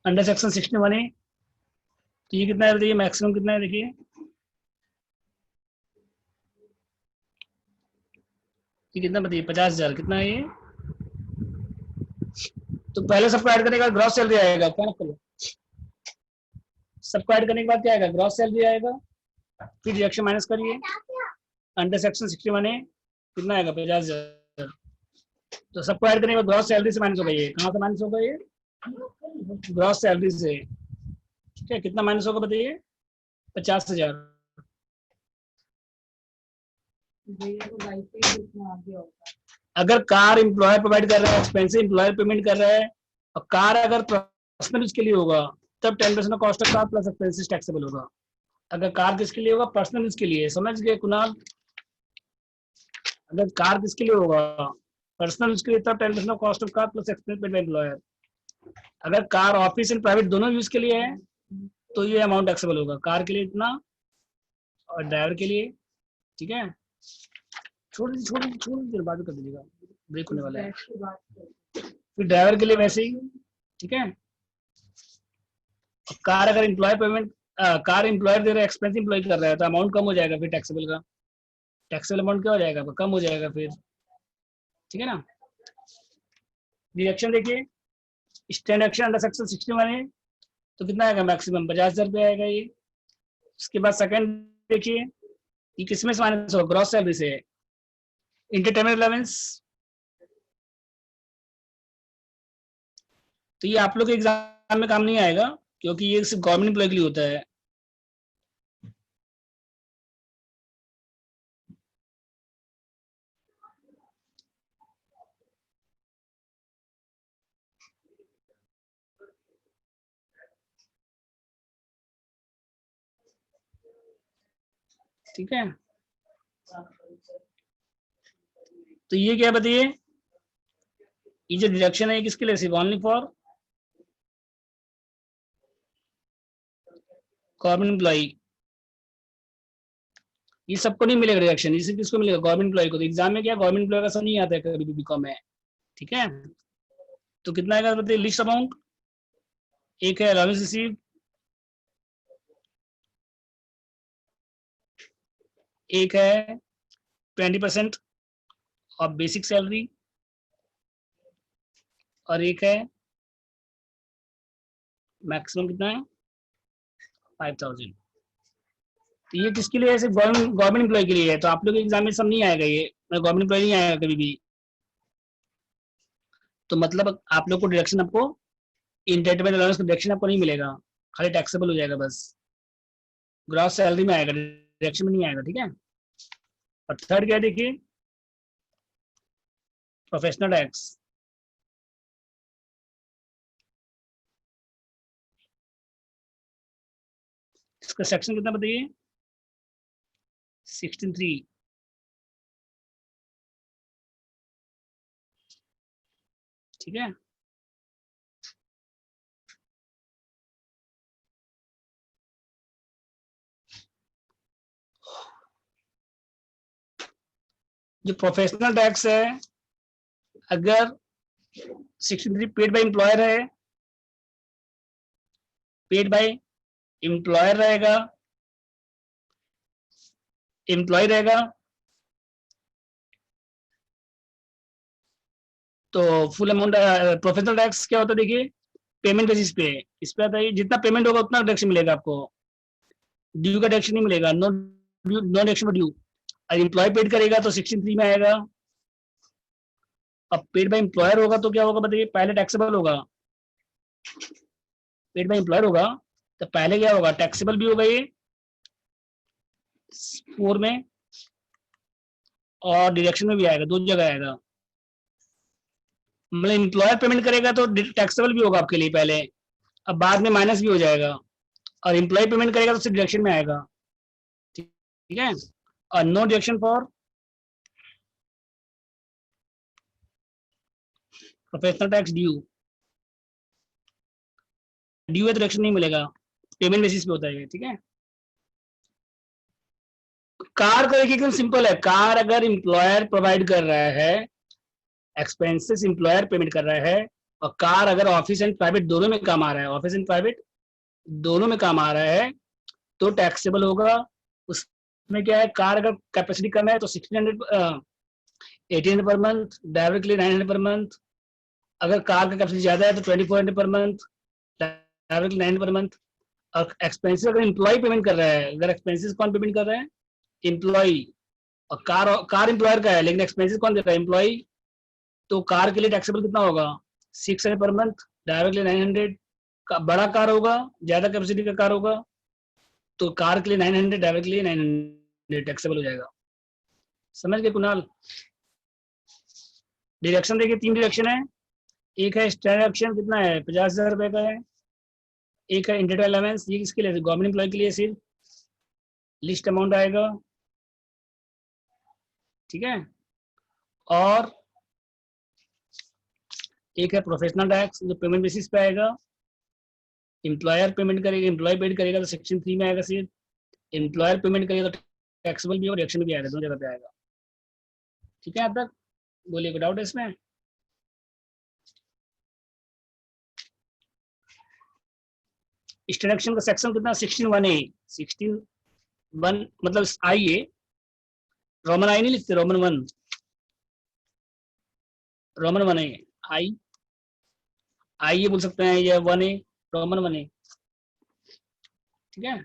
अंडर सेक्शन 61 है, तो ये कितना है बताइए? मैक्सिमम कितना है देखिए? ये कितना बताइए? 50,000 कितना है ये? तो पहले सबको ऐड करने के बाद ग्रॉस सैलरी आएगा, क्या करो? सबको ऐड करने के बाद क्या आएगा? ग्रॉस सैलरी आएगा। फिर रिएक्शन माइनस करिए, अंडर सेक्शन 61 है, कितना आएगा? 50,000। तो सबको ऐड करने के बाद ग्रॉस सैलरी से माइनस होगा। ये कहाँ से माइनस होगा? ये ग्रॉस सैलरी से। ठीक है, कितना माइनस होगा बताइए? 50,000। भैया को वैसे ही इतना आगे होगा। अगर कार एम्प्लॉयर प्रोवाइड कर रहा है, एक्सपेंसिव एम्प्लॉयर पेमेंट कर रहा है, और कार अगर पर्सनल यूज के लिए होगा तब 10% of cost of car plus expenses taxable होगा। अगर कार किसके लिए होगा? पर्सनल यूज के लिए। समझ गए कुणाल? अगर कार किसके लिए होगा? पर्सनल यूज के लिए, तब 10% of cost of car plus expense paid by employer. अगर कार ऑफिस एंड प्राइवेट दोनों यूज के लिए है तो ये अमाउंट टैक्सेबल होगा। कार के लिए इतना और ड्राइवर के लिए। ठीक है, छोड़ दीजिए, बाद में कर दीजिएगा, ब्रेक होने वाला है। बैठ के बात करते हैं। फिर ड्राइवर के लिए वैसे ही। ठीक है, कार अगर employ payment, car employer they रहा है, एक्सपेंस एम्प्लॉय कर रहा है, तो अमाउंट कम हो जाएगा फिर टैक्सेबल का। टैक्सेबल अमाउंट क्या हो जाएगा? कम हो जाएगा फिर। ठीक है ना? डिडक्शन देखिए, स्टैंडर्ड अंडर सेक्शन 61 है, तो कितना आएगा? मैक्सिमम 50,000 रुपये आएगा ये। उसके बाद सेकंड देखिए, ये किसमें से माइनस होगा? ग्रॉस सैलरी से। इंटरटेनमेंट अलाउंस, तो ये आप लोग के एग्जाम में काम नहीं आएगा क्योंकि ये सिर्फ गवर्नमेंट एम्प्लॉय के लिए होता है। ठीक है, तो ये क्या बताइए? ये जो डिडक्शन है किसके लिए? सिर्फ ओनली फॉर गवर्नमेंट एम्प्लॉय। ये सबको नहीं मिलेगा डिडक्शन, ये सिर्फ किसको मिलेगा? गवर्नमेंट एम्प्लॉय को। तो एग्जाम में क्या गवर्नमेंट एम्प्लॉय का सब नहीं आता है कभी भी बीकॉम में। ठीक है, तो कितना आएगा बताइए? लिस्ट अमाउंट एक है अलाउंस रिसीव, एक है 20% ऑफ बेसिक सैलरी, और एक है मैक्सिमम कितना है? 5,000। तो ये किसके लिए है? सिर्फ गवर्नमेंट एम्प्लॉय के लिए है। तो आप लोग के एग्जाम में सब नहीं आएगा, ये गवर्नमेंट एम्प्लॉय नहीं आएगा कभी भी। तो मतलब आप लोग को डिडक्शन, आपको इंटरटेनमेंट अलाउंस का डिडक्शन आपको नहीं मिलेगा, खाली टैक्सेबल हो जाएगा बस। ग्रॉस सैलरी में आएगा, डिडक्शन में नहीं आएगा। ठीक है, और थर्ड क्या देखिए? Professional tax. इसका सेक्शन कितना बताइए? 63। ठीक है, जो प्रोफेशनल टैक्स है, अगर 63 पेड बाय एम्प्लॉयर है, पेड बाय एम्प्लॉयर रहेगा, एम्प्लॉय रहेगा, तो फुल अमाउंट। प्रोफेशनल टैक्स क्या होता है देखिए, पेमेंट बेसिस पे। इस पे आता है जितना पेमेंट होगा उतना डिडक्शन मिलेगा आपको, ड्यू का डिडक्शन नहीं मिलेगा, नो नो डिडक्शन ड्यू। और एम्प्लॉय पेड करेगा तो 63 में आएगा। अब पेड बाय एम्प्लॉयर होगा तो क्या होगा बताइए, पहले टैक्सेबल होगा। पेड बाय एम्प्लॉयर होगा तो पहले क्या होगा, टैक्सेबल भी होगा ये 4 में, और डिडक्शन में भी आएगा, दो जगह आएगा। मतलब एम्प्लॉयर पेमेंट करेगा तो टैक्सेबल भी होगा आपके लिए पहले, अब बाद में माइनस भी हो जाएगा। और एम्प्लॉय पेमेंट करेगा तो सिर्फ डिडक्शन में आएगा। ठीक है, और no deduction for professional tax due. Due है तो डिडक्शन नहीं मिलेगा, पेमेंट बेसिस पे होता है ये। ठीक है, कार का देखिए एकदम सिंपल है। कार अगर एम्प्लॉयर प्रोवाइड कर रहा है, एक्सपेंसेस एम्प्लॉयर पेमेंट कर रहा है, और कार अगर ऑफिस एंड प्राइवेट दोनों में काम आ रहा है, ऑफिस एंड प्राइवेट दोनों में काम आ रहा है, तो टैक्सेबल होगा। उसमें क्या है, कार अगर कैपेसिटी कम है तो 1600 1800 पर मंथ, ड्राइवर के लिए 900 पर मंथ। अगर कार का कैपेसिटी ज्यादा है तो 2400 पर मंथ, ड्राइवर के लिए 900 पर मंथ। और एक्सपेंसिस अगर एम्प्लॉय पेमेंट कर रहा है, अगर एक्सपेंसिस कौन पेमेंट कर रहा है, एम्प्लॉय। और कार एम्प्लॉयर का है लेकिन एक्सपेंसिस कौन दे रहा है, एम्प्लॉय। तो कार के लिए टैक्सेबल कितना होगा, 600 पर मंथ, ड्राइवर के लिए 900। बड़ा कार होगा, ज्यादा कैपेसिटी का कार होगा, तो कार के लिए 900, ड्राइवर के लिए 900 टैक्सेबल हो जाएगा। समझ गए कुणाल? डिडक्शन देखिए 3 डिडक्शन है। एक है स्टैंड डिडक्शन, कितना है, 50,000 रुपए का है। एक है इंटरनल अलाउंस, ये किसके लिए, गवर्नमेंट एम्प्लॉय के लिए सिर्फ लिस्ट अमाउंट आएगा। ठीक है, और एक है प्रोफेशनल टैक्स जो पेमेंट बेसिस पे आएगा। एम्प्लॉयर पेमेंट करेगा, एम्प्लॉय पेड करेगा तो सेक्शन 3 में आएगा सिर्फ। एम्प्लॉयर पेमेंट करेगा तो टैक्सेबल भी और डिडक्शन भी आएगा, दोनों जगह पे आएगा। ठीक है, अब तक बोलिए, कोई डाउट है इसमें? इंट्रोडक्शन का सेक्शन कितना, 16(1)(a). 16(1) मतलब आई ए, रोमन आई नहीं लिखते, रोमन 1, रोमन 1 ए, आई आई ये बोल सकते हैं, ये 1 ए, रोमन 1 ए। ठीक है,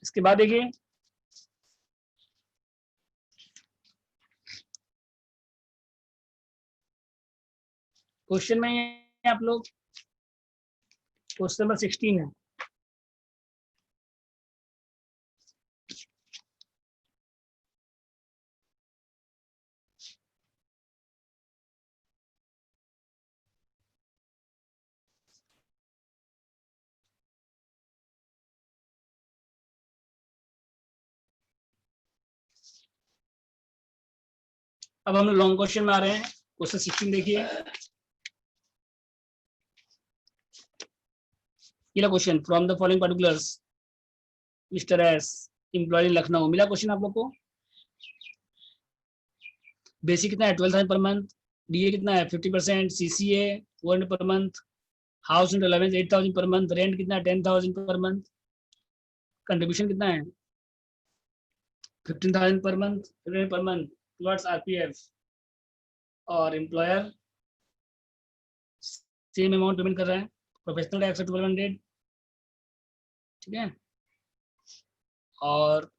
इसके बाद देखिए क्वेश्चन में आप लोग, क्वेश्चन नंबर 16 है। अब हम लॉन्ग क्वेश्चन में आ रहे हैं। क्वेश्चन 16 देखिए, पहला question, from the following particulars Mr S employ in Lucknow. मिला क्वेश्चन आप लोग को। बेसिक कितना है, 12,000 पर मंथ। डीए कितना है, 50%। CCA 400 per month. House and allowance 8,000 per month. Rent कितना है, 10,000 पर मंथ। कंट्रीब्यूशन कितना है, 15,000 per month, per month towards RPF. और एम्प्लॉयर सेम अमाउंट पेमेंट कर रहा है। Professional tax 1200। ठीक है, और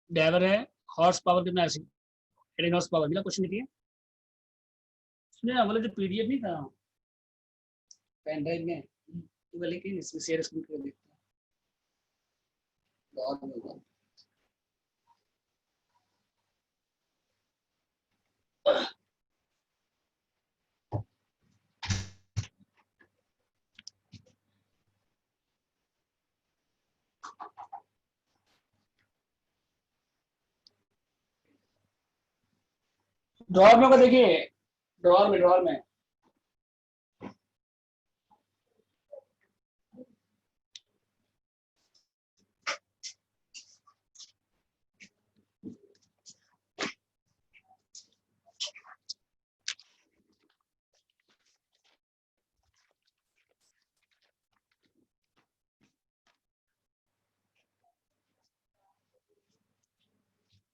ड्राइवर है, हॉर्स पावर कितना है, 18 हॉर्स पावर। मिला क्वेश्चन देखिए। सुनिए ना, बोले जो पीडीएफ नहीं था पेन ड्राइव में, तो लेकिन इसमें शेयर स्क्रीन कर देखते हैं बहुत होगा। ड्रॉर में होगा, देखिए ड्रॉर में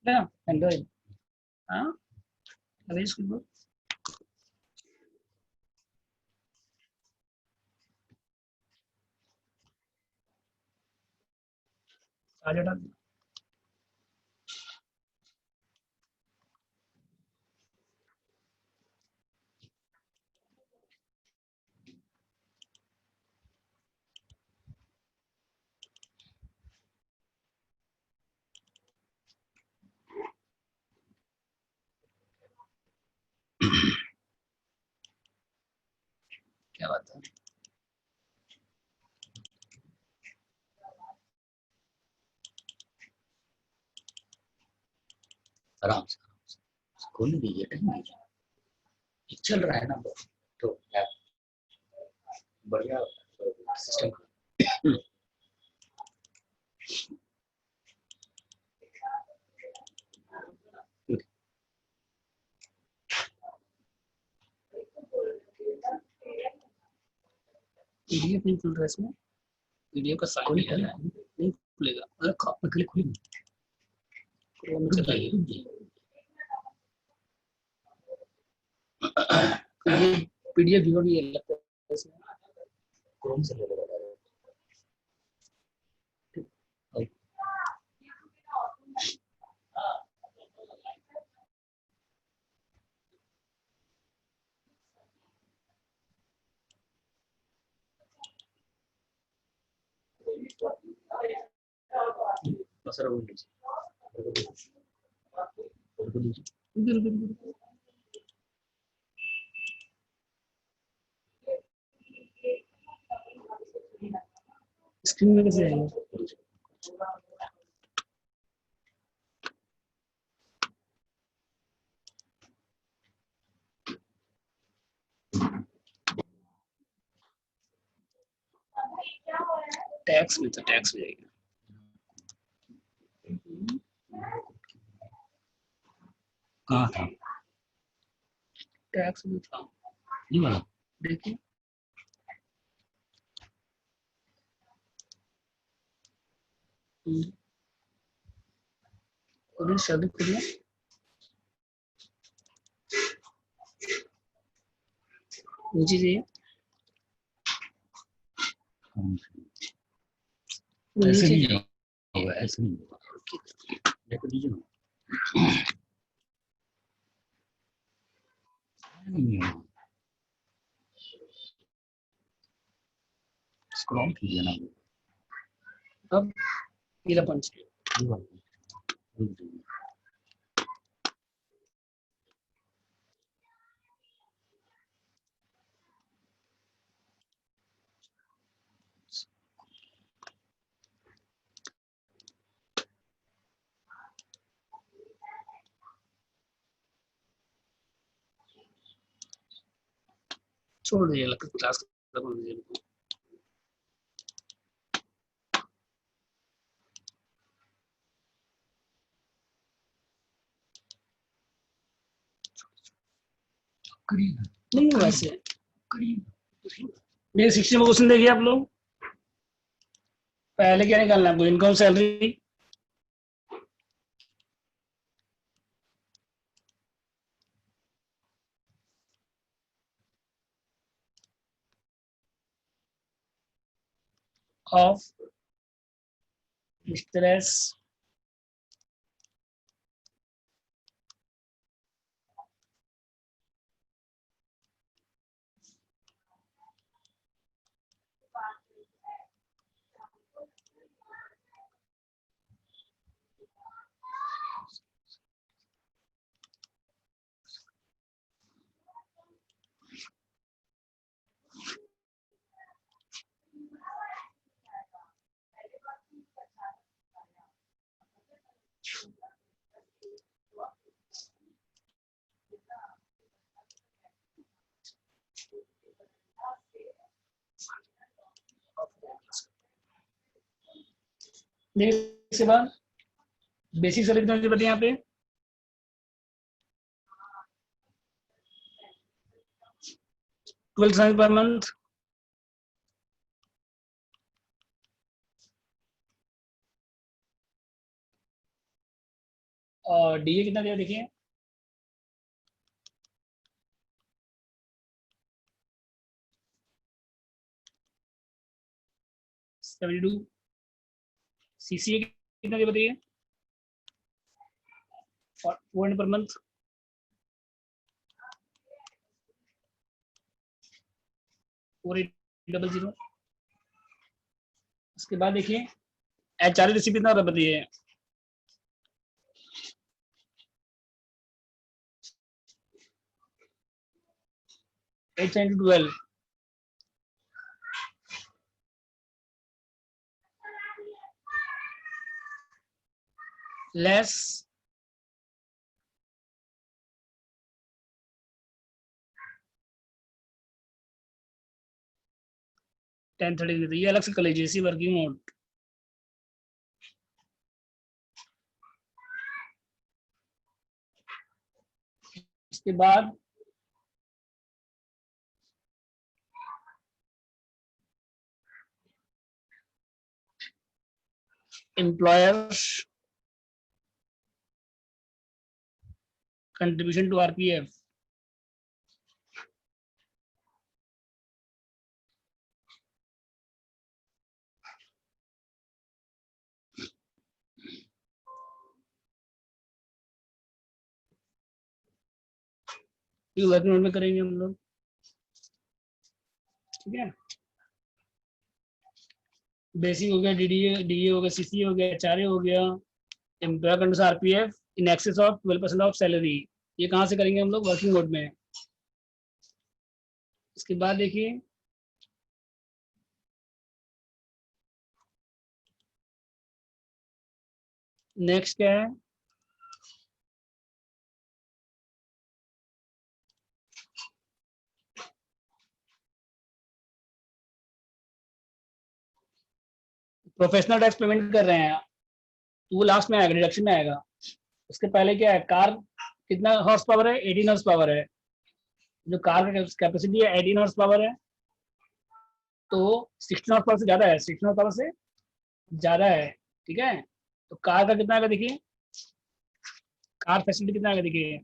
है ना, एंड्रॉइड। हाँ, अरे इसको आज हटा दो। क्या बात है। आराम से खोल दीजिए, टाइम दीजिए, चल रहा है ना तो ऐप बढ़िया सिस्टम। पीडीएफ नहीं खुल रहा है इसमें, पीडीएफ का साइन नहीं आ रहा है, नहीं खुलेगा। अरे कहाँ पे खुली, क्रोम चलाइए। पीडीएफ व्यूअर भी लगता है इसमें। क्रोम से ले लेगा। सर वो लीजिए। स्क्रीन में कैसे आएगा? टैक्स में, तो टैक्स में जाएगा। कहाँ था टैक्स में था, ये वाला? देखिए और शब्द करिए, नीचे जाइए, ऐसे नीचे नहीं होगा, ऐसे नहीं होगा, देखो दीजिए ना। नहीं होगा, स्क्रॉल कीजिए ना। अब ये पंच ये वाला रुक जाइए। छोड़ दीजिए, अलग क्लास खत्म कर दीजिए। करिए ना, नहीं वैसे करिए ना। मेरे 60 में क्वेश्चन देखिए आप लोग। पहले क्या निकालना है आपको, इनकम सैलरी ऑफ स्ट्रेस देखिए इसके बाद बेसिक सैलरी कितनी होती है यहाँ पे 12,000 पर मंथ। और डीए कितना दिया देखिए 72। सीसीए कितना दिया बताइए 400 पर मंथ। 4800। उसके बाद देखिए एचआर रिसीव कितना बताइए 8 into 12 less 1030। ये अलग से कर लीजिए इसी वर्किंग मोड। इसके बाद एम्प्लॉयर्स कंट्रीब्यूशन टू आरपीएफ। ये वर्किंग मोड में करेंगे हम लोग, ठीक है। बेसिक हो गया, डीए हो गया, सीसीए हो गया, एचआरए हो गया, employer contribution RPF in excess of 12% of salary. ये कहाँ से करेंगे हम लोग वर्किंग मोड में। इसके बाद देखिए नेक्स्ट क्या है प्रोफेशनल टैक्स पेमेंट कर रहे हैं तो वो लास्ट में आएगा, डिडक्शन में आएगा। उसके पहले क्या है कार कितना हॉर्स पावर है 18 हॉर्स पावर है। जो कार का कैपेसिटी है 18 हॉर्स पावर है तो 16 हॉर्स पावर से ज्यादा है, 16 हॉर्स पावर से ज्यादा है, ठीक है। तो कार का कितना आएगा देखिए, कार फैसिलिटी कितना आएगा देखिए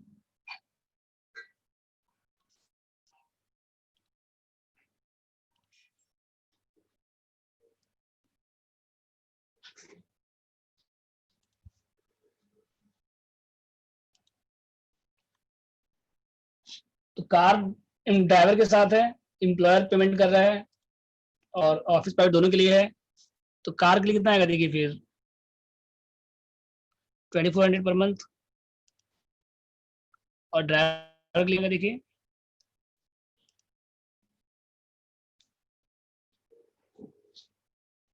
तो कार ड्राइवर के साथ है, एम्प्लॉयर पेमेंट कर रहा है और ऑफिस प्राइवेट दोनों के लिए है। तो कार के लिए कितना आएगा देखिए फिर 2400 पर मंथ। और ड्राइवर के लिए देखिए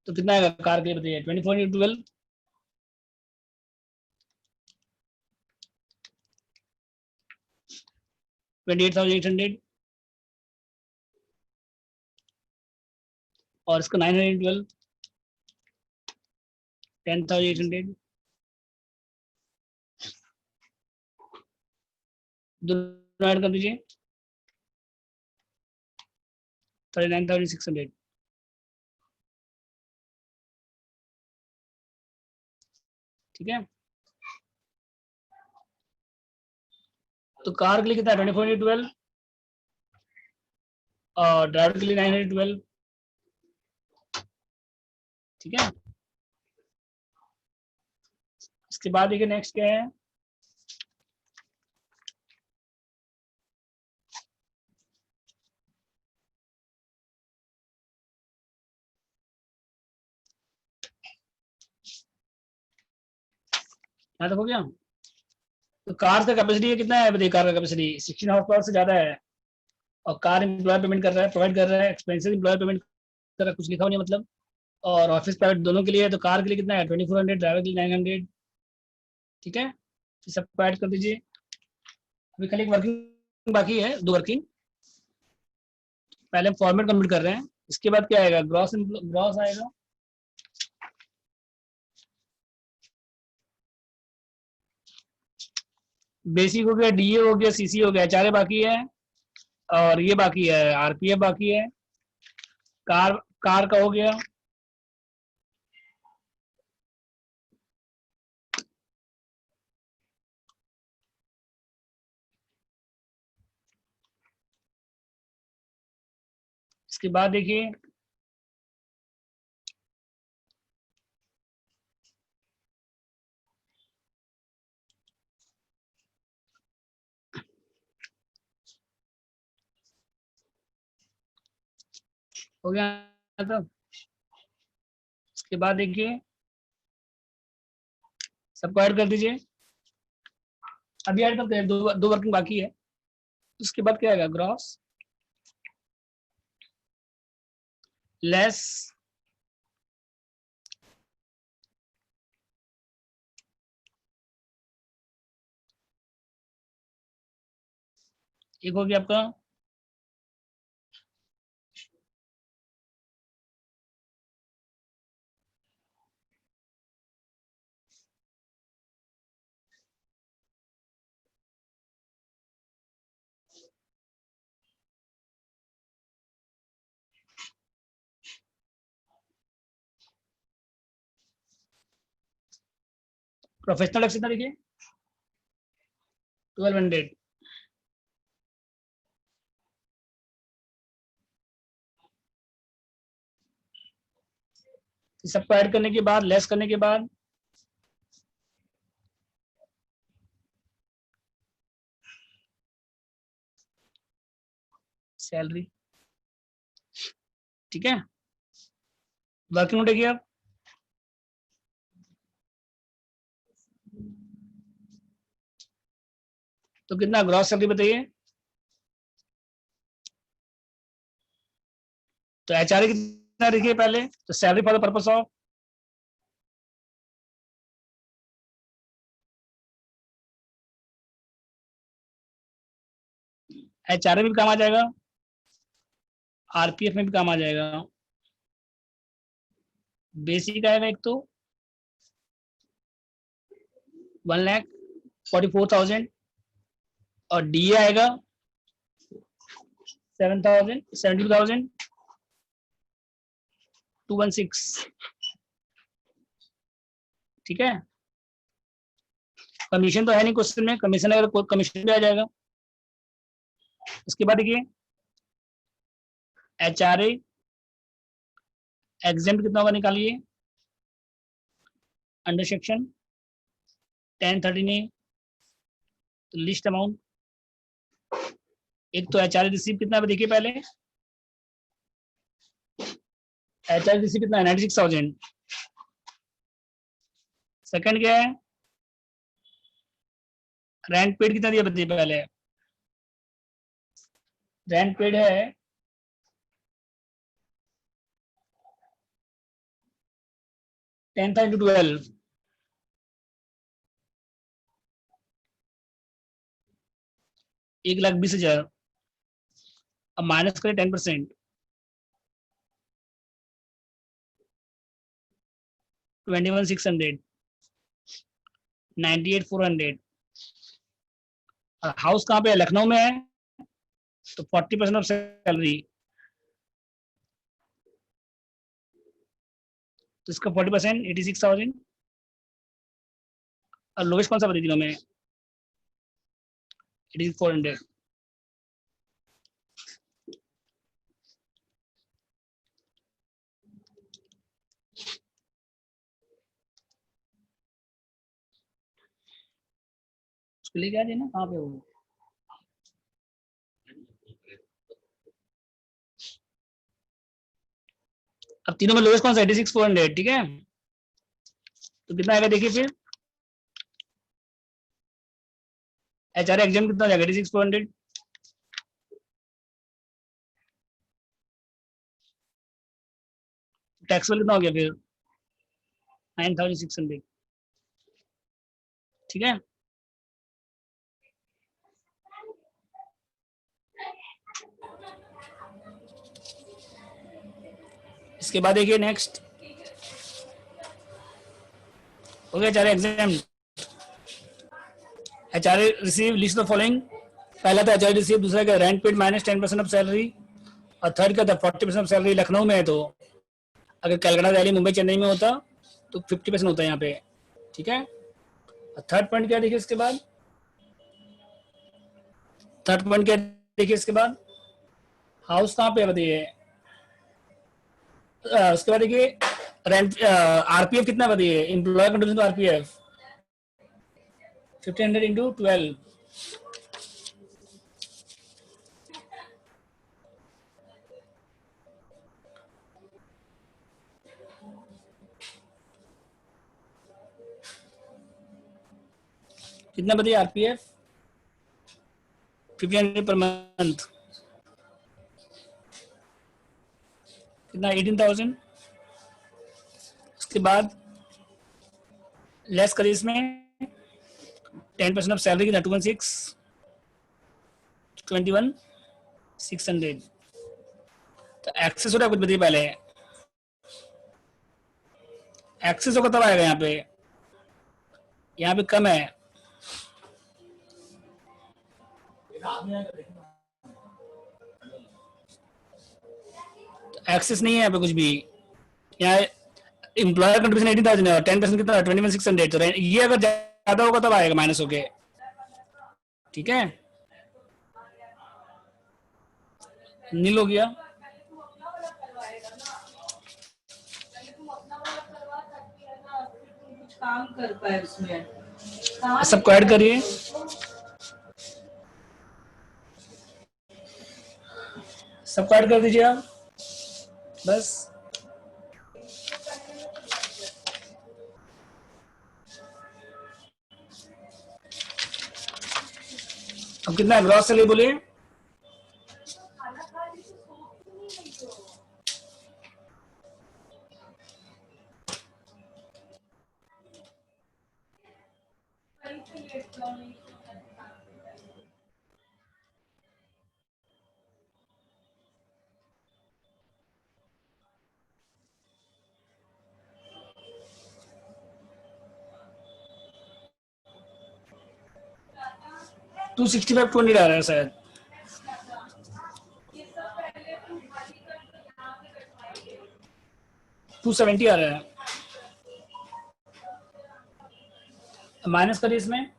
तो कितना आएगा कार के लिए बताइए 24 into 12 28,800। और इसका 912 10,800। दोनों ऐड कर दीजिए 39,600, ठीक है। तो कार के लिए कितना है 24 into 12 और ड्राइवर के लिए 912, ठीक है। इसके बाद देखिए नेक्स्ट क्या है यहाँ तक हो गया। तो कार का कैपेसिटी कितना है बताइए, कार का कैपेसिटी 16 हॉर्स पावर से ज्यादा है और कार एम्प्लॉयर पेमेंट कर रहा है, प्रोवाइड कर रहा है, एक्सपेंसेस एम्प्लॉयर पेमेंट कर रहा है, कुछ लिखा हुआ नहीं मतलब। और ऑफिस प्राइवेट दोनों के लिए है तो कार के लिए कितना है 2400, ड्राइवर के लिए 900, ठीक है। तो सब ऐड कर दीजिए। अभी खाली एक वर्किंग बाकी है, 2 वर्किंग। पहले हम फॉर्मेट कंप्लीट कर रहे हैं। इसके बाद क्या आएगा ग्रॉस आएगा बेसिक हो गया, डीए हो गया, सीसी हो गया, एचआरए बाकी है, और ये बाकी है, आरपीएफ बाकी है, कार कार का हो गया, इसके बाद देखिए हो गया। तो इसके बाद देखिए सबको ऐड कर दीजिए, अभी ऐड करते हैं, दो वर्किंग बाकी है। उसके बाद क्या आएगा, ग्रॉस लेस एक हो गया आपका प्रोफेशनल टैक्स कितना देखिए 1200, सबको ऐड करने के बाद लेस करने के बाद सैलरी, ठीक है। वर्किंग नोट देखिए आप, तो कितना ग्रॉस सैलरी बताइए, तो एचआरए कितना देखिए पहले, तो salary for the purpose of HRA में भी काम आ जाएगा, आरपीएफ में भी काम आ जाएगा। बेसिक आएगा एक तो 1,44,000 और डीए आएगा 70,216, ठीक है। कमीशन तो है नहीं क्वेश्चन में, कमीशन अगर कोई कमीशन भी आ जाएगा। उसके बाद देखिए एचआरए एग्जाम कितना होगा निकालिए, अंडर सेक्शन 1013A, तो लिस्ट अमाउंट एक तो एचआरए रिसीव कितना है देखिए पहले, एचआरए रिसीव कितना है 96,000। सेकंड क्या है, रेंट पेड कितना दिया बताइए पहले, रेंट पेड है 10,000 into 12, ₹1,20,000, अब माइनस करें 10%, 21,600, 98,400। हाउस कहाँ पे है, लखनऊ में है, तो 40% ऑफ सैलरी, तो इसका 40% 86,000, और लोवेस्ट कौन सा बता दिनों में 86,400। उसके लिए क्या देना, कहाँ पे हो, अब तीनों में लोवेस्ट कौन सा 86,400, ठीक है। तो कितना आएगा देखिए फिर, एचआरए एग्जाम कितना जाएगा 86,400, टैक्सेबल कितना हो गया फिर 9,600, ठीक है। इसके बाद देखिए नेक्स्ट हो गया HRA exam, HRA receive list the following. पहला था HRA रिसीव, दूसरा क्या rent paid minus 10% of salary, और थर्ड क्या था 40% ऑफ सैलरी लखनऊ में है, तो अगर कलकत्ता, दिल्ली, मुंबई, चेन्नई में होता तो 50% होता है यहाँ पे, ठीक है। थर्ड पॉइंट क्या देखिए इसके बाद, थर्ड पॉइंट क्या देखिए इसके बाद, हाउस कहाँ पे है बताइए। उसके बाद देखिए रेंट, आरपीएफ कितना बताइए, employ contribution to RPF 1500 into 12, कितना बताइए आरपीएफ 1500 पर मंथ, कितना 18,000। उसके बाद लेस करिए इसमें 10% ऑफ सैलरी कितना 21,600। तो एक्सेस हो रहा है कुछ बताइए पहले, एक्सेस होगा तब आएगा यहाँ पे कम है, एक्सेस नहीं है यहाँ पे कुछ भी। यहाँ एम्प्लॉयर कंट्रीब्यूशन 18,000 है, 10% कितना 21,600, तो ये अगर ज्यादा होगा तब आएगा माइनस होके, ठीक है। नील हो गया, कुछ काम कर पाए उसमें, सबको ऐड करिए, सबको ऐड कर दीजिए आप बस। अब कितना ग्रॉस सैलरी बोलिए, $265 आ रहा है शायद, $270 आ रहा है, माइनस करिए इसमें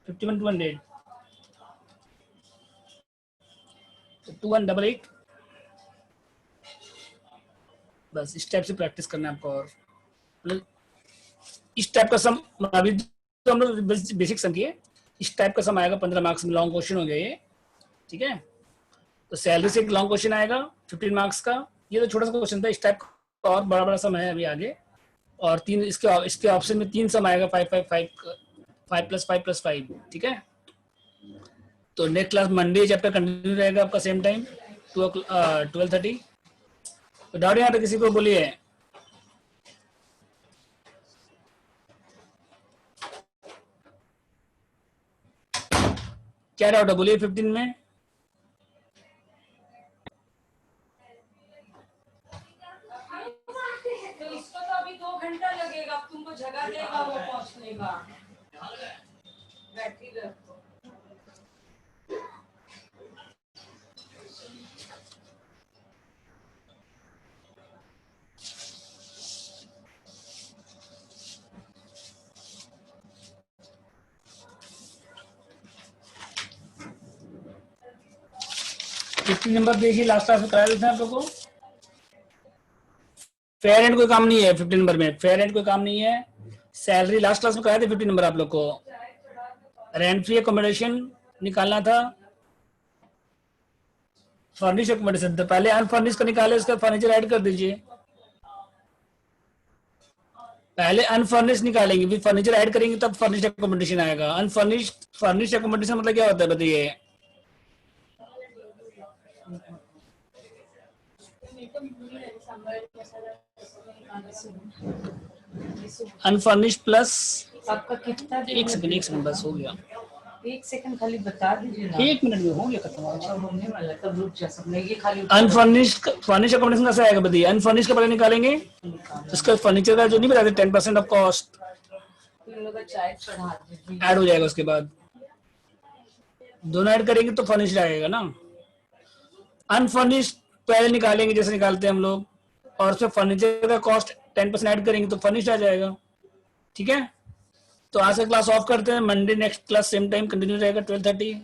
51,200, 2188, बस इस टाइप से प्रैक्टिस करना है आपको। और मतलब इस टाइप का सम, अभी तो हम लोग बेसिक सम किए, इस टाइप का सम आएगा 15 मार्क्स में, लॉन्ग क्वेश्चन हो गया ये, ठीक है। तो सैलरी से एक लॉन्ग क्वेश्चन आएगा 15 मार्क्स का, ये तो छोटा सा क्वेश्चन था, इस टाइप का और बड़ा बड़ा सम है अभी आगे, और तीन इसके ऑप्शन में 3 सम आएगा 5+5+5, ठीक है। तो next class Monday chapter continue रहेगा आपका सेम टाइम 12:30। तो डाउट यहाँ पे किसी को बोलिए, क्या डाउट है बोलिए 15 में। तो इसको तो अभी 2 घंटा लगेगा, अब तुमको जगह देगा वो पहुंचने का, बैटरी रखो। नंबर देखिए, लास्ट क्लास में कराया देते हैं आप लोगों को। फेयर एंड कोई काम नहीं है 15 नंबर में, फेयर एंड कोई काम नहीं है। सैलरी लास्ट क्लास में कराया थे 15 नंबर आप लोग को। रेंट फ्री अकोमोडेशन निकालना था, फर्निश अकोमोडेशन था, पहले अनफर्निश का निकाले, उसका फर्नीचर ऐड कर दीजिए। पहले अनफर्निश निकालेंगे, फिर फर्नीचर ऐड करेंगे, तब फर्निश अकोमोडेशन आएगा। अनफर्निश फर्निश अकोमोडेशन मतलब क्या होता है बताइए। अनफर्निश प्लस, आपका कितना, एक सेकंड बस हो गया, 1 सेकंड खाली बता दीजिए ना। 1 मिनट में हो गया खत्म। अच्छा होने वाला, तब रुक जा सब, ये खाली अनफर्निश फर्निश अकोमोडेशन कैसे आएगा बताइए। अनफर्निश का पहले निकालेंगे, उसका फर्नीचर का जो नहीं बताते 10% ऑफ कॉस्ट, तुम लोग का चाय चढ़ा दीजिए। ऐड हो जाएगा उसके बाद, दोनों ऐड करेंगे तो फर्निश्ड आएगा ना। अनफर्निश्ड पहले निकालेंगे जैसे निकालते हैं हम लोग, और उसमें फर्नीचर का कॉस्ट 10% ऐड करेंगे तो फर्निश्ड आ जाएगा। ठीक है, तो आज का क्लास ऑफ करते हैं। Monday next class same time continue रहेगा 12:30।